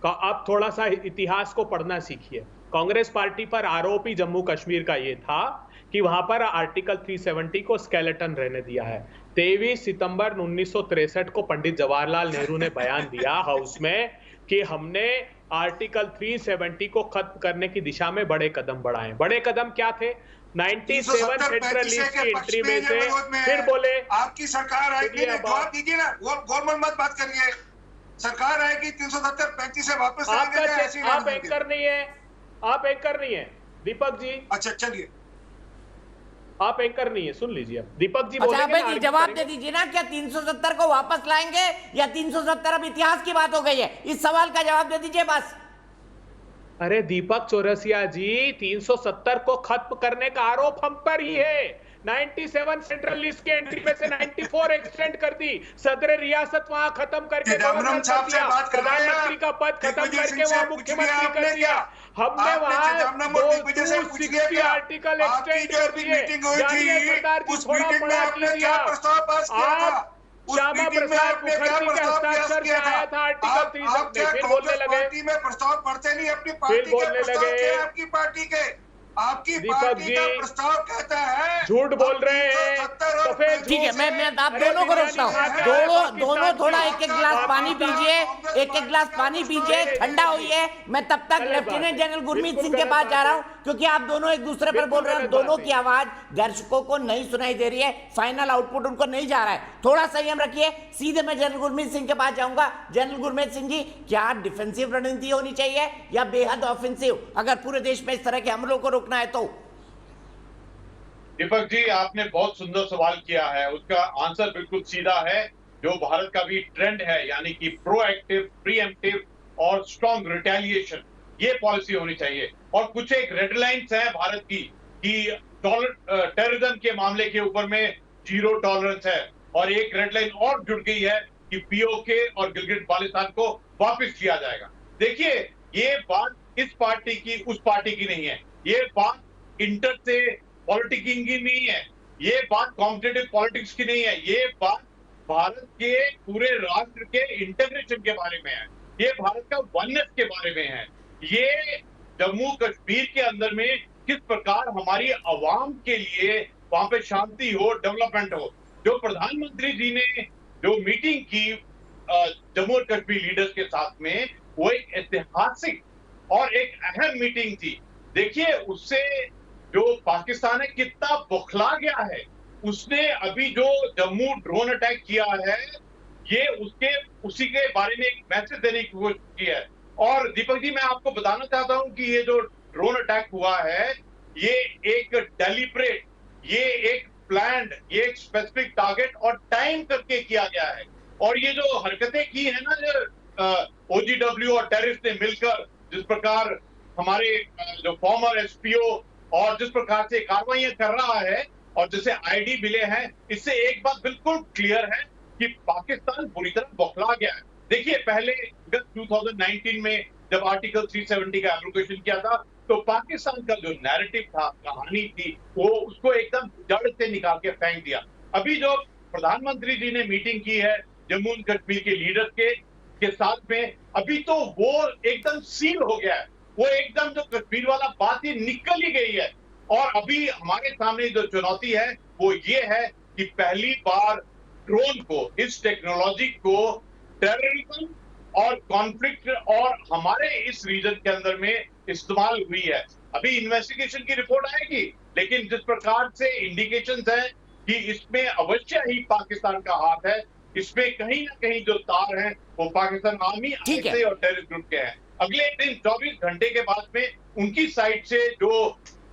[SPEAKER 11] का, आप थोड़ा सा इतिहास को पढ़ना सीखिए। कांग्रेस पार्टी पर आरोप ही जम्मू कश्मीर का ये था कि वहां पर आर्टिकल 370 को स्केलेटन रहने दिया है। 23 सितंबर 1963 को पंडित जवाहरलाल नेहरू ने बयान दिया हाउस में कि हमने आर्टिकल 370 को खत्म करने की दिशा में बड़े कदम बढ़ाए। बड़े कदम क्या थे? 97 सेंट्रल लिस्ट की एंट्री में से फिर बोले
[SPEAKER 16] आपकी सरकार आएगी, जवाब दीजिए ना, गवर्नमेंट मत बात करिए। सरकार आएगी 370-35 से वापस
[SPEAKER 11] आप एंकर नहीं है, आप एंकर नहीं है दीपक जी।
[SPEAKER 16] अच्छा चलिए,
[SPEAKER 11] आप एंकर नहीं है, सुन लीजिए अब दीपक जी।
[SPEAKER 1] अच्छा अभय जी जवाब दे दीजिए ना, क्या 370 को वापस लाएंगे या 370 अब इतिहास की बात हो गई है? इस सवाल का जवाब दे दीजिए बस।
[SPEAKER 11] अरे दीपक चौरसिया जी, 370 को खत्म करने का आरोप हम पर ही है। 97 सेंट्रल लिस्ट के एंट्री में से 94 एक्सटेंड कर दी। सदर रियासत वहां खत्म करके प्रधानमंत्री का पद खत्म करके वहां मुख्यमंत्री कर दिया। हमने वहां 260 आर्टिकल एक्सटेंड कर दिए। सरदार जी थोड़ा बड़ा कीजिए। आप श्यामा प्रसाद मुखर्जी के हस्ताक्षर से आया था आर्टिकल 370, फिर बोलने लगे
[SPEAKER 16] में प्रस्ताव पढ़ते नहीं, अपनी पार्टी के प्रस्ताव के, आपकी पार्टी के, आपकी पार्टी का प्रस्ताव कहता है।
[SPEAKER 11] झूठ बोल रहे हैं तो
[SPEAKER 1] ठीक है, मैं आप दोनों को रोकता हूँ। दोनों थोड़ा एक गिलास पानी पीजिए, एक गिलास पानी पीजिए, ठंडा होइए। मैं तब तक लेफ्टिनेंट जनरल गुरमीत सिंह के पास जा रहा हूँ, क्योंकि आप दोनों एक दूसरे पर बोल रहे हैं। दोनों की आवाज दर्शकों को नहीं सुनाई दे रही है, फाइनल आउटपुट उनको नहीं जा रहा है। थोड़ा संयम रखिए। सीधे मैं जनरल गुरमीत सिंह के पास जाऊंगा। जनरल गुरमीत सिंह जी, क्या डिफेंसिव रणनीति होनी चाहिए या बेहद ऑफेंसिव, अगर पूरे देश में इस तरह के हमलों को रोकना है तो?
[SPEAKER 18] दीपक जी, आपने बहुत सुंदर सवाल किया है, उसका आंसर बिल्कुल सीधा है। जो भारत का भी ट्रेंड है, यानी कि प्रोएक्टिव, प्रीएम्प्टिव और स्ट्रॉन्ग रिटेलिएशन, ये पॉलिसी होनी चाहिए। और कुछ एक रेड लाइन्स है भारत की कि टेररिज्म के मामले के ऊपर में 0 टॉलरेंस है, और एक रेड लाइन और जुड़ गई है कि पीओके और गिलगिट बाल्टिस्तान को वापस किया जाएगा। देखिए, ये बात इस पार्टी की उस पार्टी की नहीं है, ये बात इंटर से पॉलिटिकिंग की नहीं है, ये बात कॉम्पिटिटिव पॉलिटिक्स की नहीं है, ये बात भारत के पूरे राष्ट्र के इंटीग्रेशन के बारे में है, ये भारत का वननेस के बारे में है, ये जम्मू कश्मीर के अंदर में किस प्रकार हमारी आवाम के लिए वहां पे शांति हो, डेवलपमेंट हो। जो प्रधानमंत्री जी ने जो मीटिंग की जम्मू और कश्मीर लीडर्स के साथ में, वो एक ऐतिहासिक और एक अहम मीटिंग थी। देखिए उससे जो पाकिस्तान है कितना बौखला गया है, उसने अभी जो जम्मू ड्रोन अटैक किया है, ये उसी के बारे में एक मैसेज देने की कोशिश की है। और दीपक जी, मैं आपको बताना चाहता हूं कि ये जो ड्रोन अटैक हुआ है, ये एक डेलिब्रेट, ये एक प्लान्ड, ये एक स्पेसिफिक टारगेट और टाइम करके किया गया है। और ये जो हरकतें की है ना, जो OGW और टेररिस्ट ने मिलकर जिस प्रकार हमारे जो फॉर्मर एसपीओ और जिस प्रकार से कार्रवाइयां कर रहा है और जैसे आईडी मिले हैं, इससे एक बात बिल्कुल क्लियर है कि पाकिस्तान बुरी तरह बौखला गया है। देखिए पहले 2019 में जब आर्टिकल 370 का एप्लीकेशन किया था, तो पाकिस्तान का जो नैरेटिव था, कहानी थी, वो उसको एकदम जड़ से निकाल के फेंक दिया। अभी जो प्रधानमंत्री जी ने मीटिंग की है जम्मू कश्मीर के लीडर्स के साथ में, अभी तो वो एकदम सील हो गया है, वो एकदम जो कश्मीर वाला बात ही निकल ही गई है। और अभी हमारे सामने जो चुनौती है वो ये है कि पहली बार ड्रोन को, इस टेक्नोलॉजी को टेररिज्म और कॉन्फ्लिक्ट और हमारे इस रीजन के अंदर में इस्तेमाल हुई है। अभी इन्वेस्टिगेशन की रिपोर्ट आएगी, लेकिन जिस प्रकार से इंडिकेशंस है कि इसमें अवश्य ही पाकिस्तान का हाथ है, इसमें कहीं ना कहीं जो तार हैं वो पाकिस्तान आर्मी ISI और टेररिस्ट ग्रुप के हैं। अगले दिन 24 घंटे के बाद में उनकी साइड से जो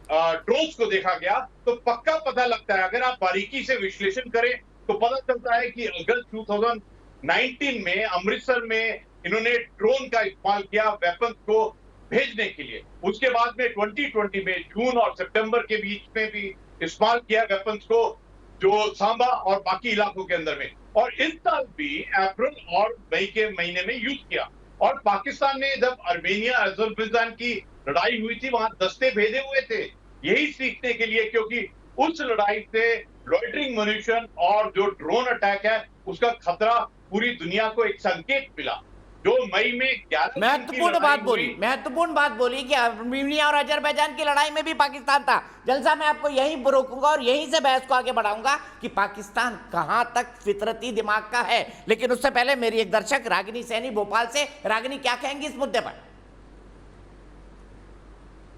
[SPEAKER 18] ड्रोन्स को देखा गया, तो पक्का पता लगता है, अगर आप बारीकी से विश्लेषण करें तो पता चलता है कि अगस्त 2019 में अमृतसर में इन्होंने ड्रोन का इस्तेमाल किया वेपन्स को भेजने के लिए। उसके बाद में 2020 में जून और सितंबर के बीच में भी इस्तेमाल किया वेपन्स को, जो सांबा और बाकी इलाकों के अंदर में, और इस साल भी अप्रैल और मई के महीने में यूज किया। और पाकिस्तान ने जब अर्मेनिया अजरबैजान की लड़ाई हुई थी, वहां दस्ते भेजे हुए थे यही सीखने के लिए, क्योंकि उस लड़ाई से लॉइटरिंग म्यूनिशन और जो ड्रोन अटैक है उसका खतरा पूरी दुनिया को एक संकेत मिला। जो मई में 11
[SPEAKER 1] महत्वपूर्ण बात बोली कि अर्मेनिया और अजरबैजान की लड़ाई में भी पाकिस्तान था। जलसा मैं आपको यहीं रोकूंगा और यहीं से बहस को आगे बढ़ाऊंगा कि पाकिस्तान कहां तक फितरती दिमाग का है। लेकिन उससे पहले मेरी एक दर्शक रागिनी सैनी भोपाल से, रागिनी क्या कहेंगी इस मुद्दे पर?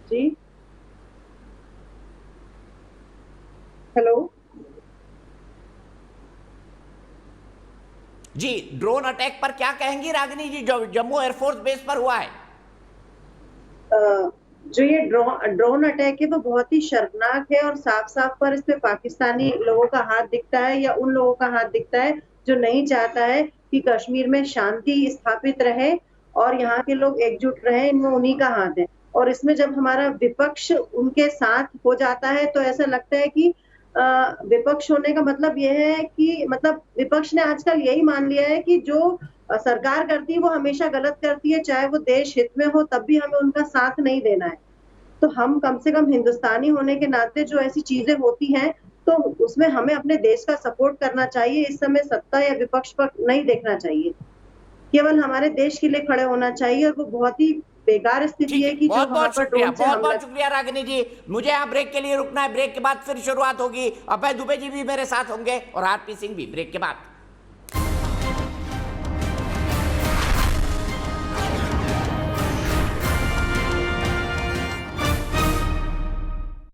[SPEAKER 19] जी हेलो
[SPEAKER 1] जी, ड्रोन अटैक पर क्या कहेंगी रागिनी जी, जो जम्मू एयरफोर्स बेस पर हुआ है?
[SPEAKER 19] जो ये ड्रोन अटैक है वो बहुत ही शर्मनाक है और साफ साफ पर इसमें पाकिस्तानी लोगों का हाथ दिखता है, या उन लोगों का हाथ दिखता है जो नहीं चाहता है कि कश्मीर में शांति स्थापित रहे और यहाँ के लोग एकजुट रहे, इनमें उन्हीं का हाथ है। और इसमें जब हमारा विपक्ष उनके साथ हो जाता है तो ऐसा लगता है कि विपक्ष होने का मतलब यह है कि मतलब विपक्ष ने आजकल यही मान लिया है कि जो सरकार करती है वो हमेशा गलत करती है, चाहे वो देश हित में हो तब भी हमें उनका साथ नहीं देना है। तो हम कम से कम हिंदुस्तानी होने के नाते जो ऐसी चीजें होती हैं तो उसमें हमें अपने देश का सपोर्ट करना चाहिए। इस समय सत्ता या विपक्ष पर नहीं देखना चाहिए, केवल हमारे देश के लिए खड़े होना चाहिए। और वो बहुत ही बेकार स्थिति है कि जो वहां पर ड्रोन से हमला।
[SPEAKER 1] बहुत शुक्रिया रागिनी जी। मुझे यहाँ ब्रेक के लिए रुकना है, ब्रेक के बाद फिर शुरुआत होगी। अभय दुबे जी भी मेरे साथ होंगे और आरपी सिंह भी ब्रेक के बाद।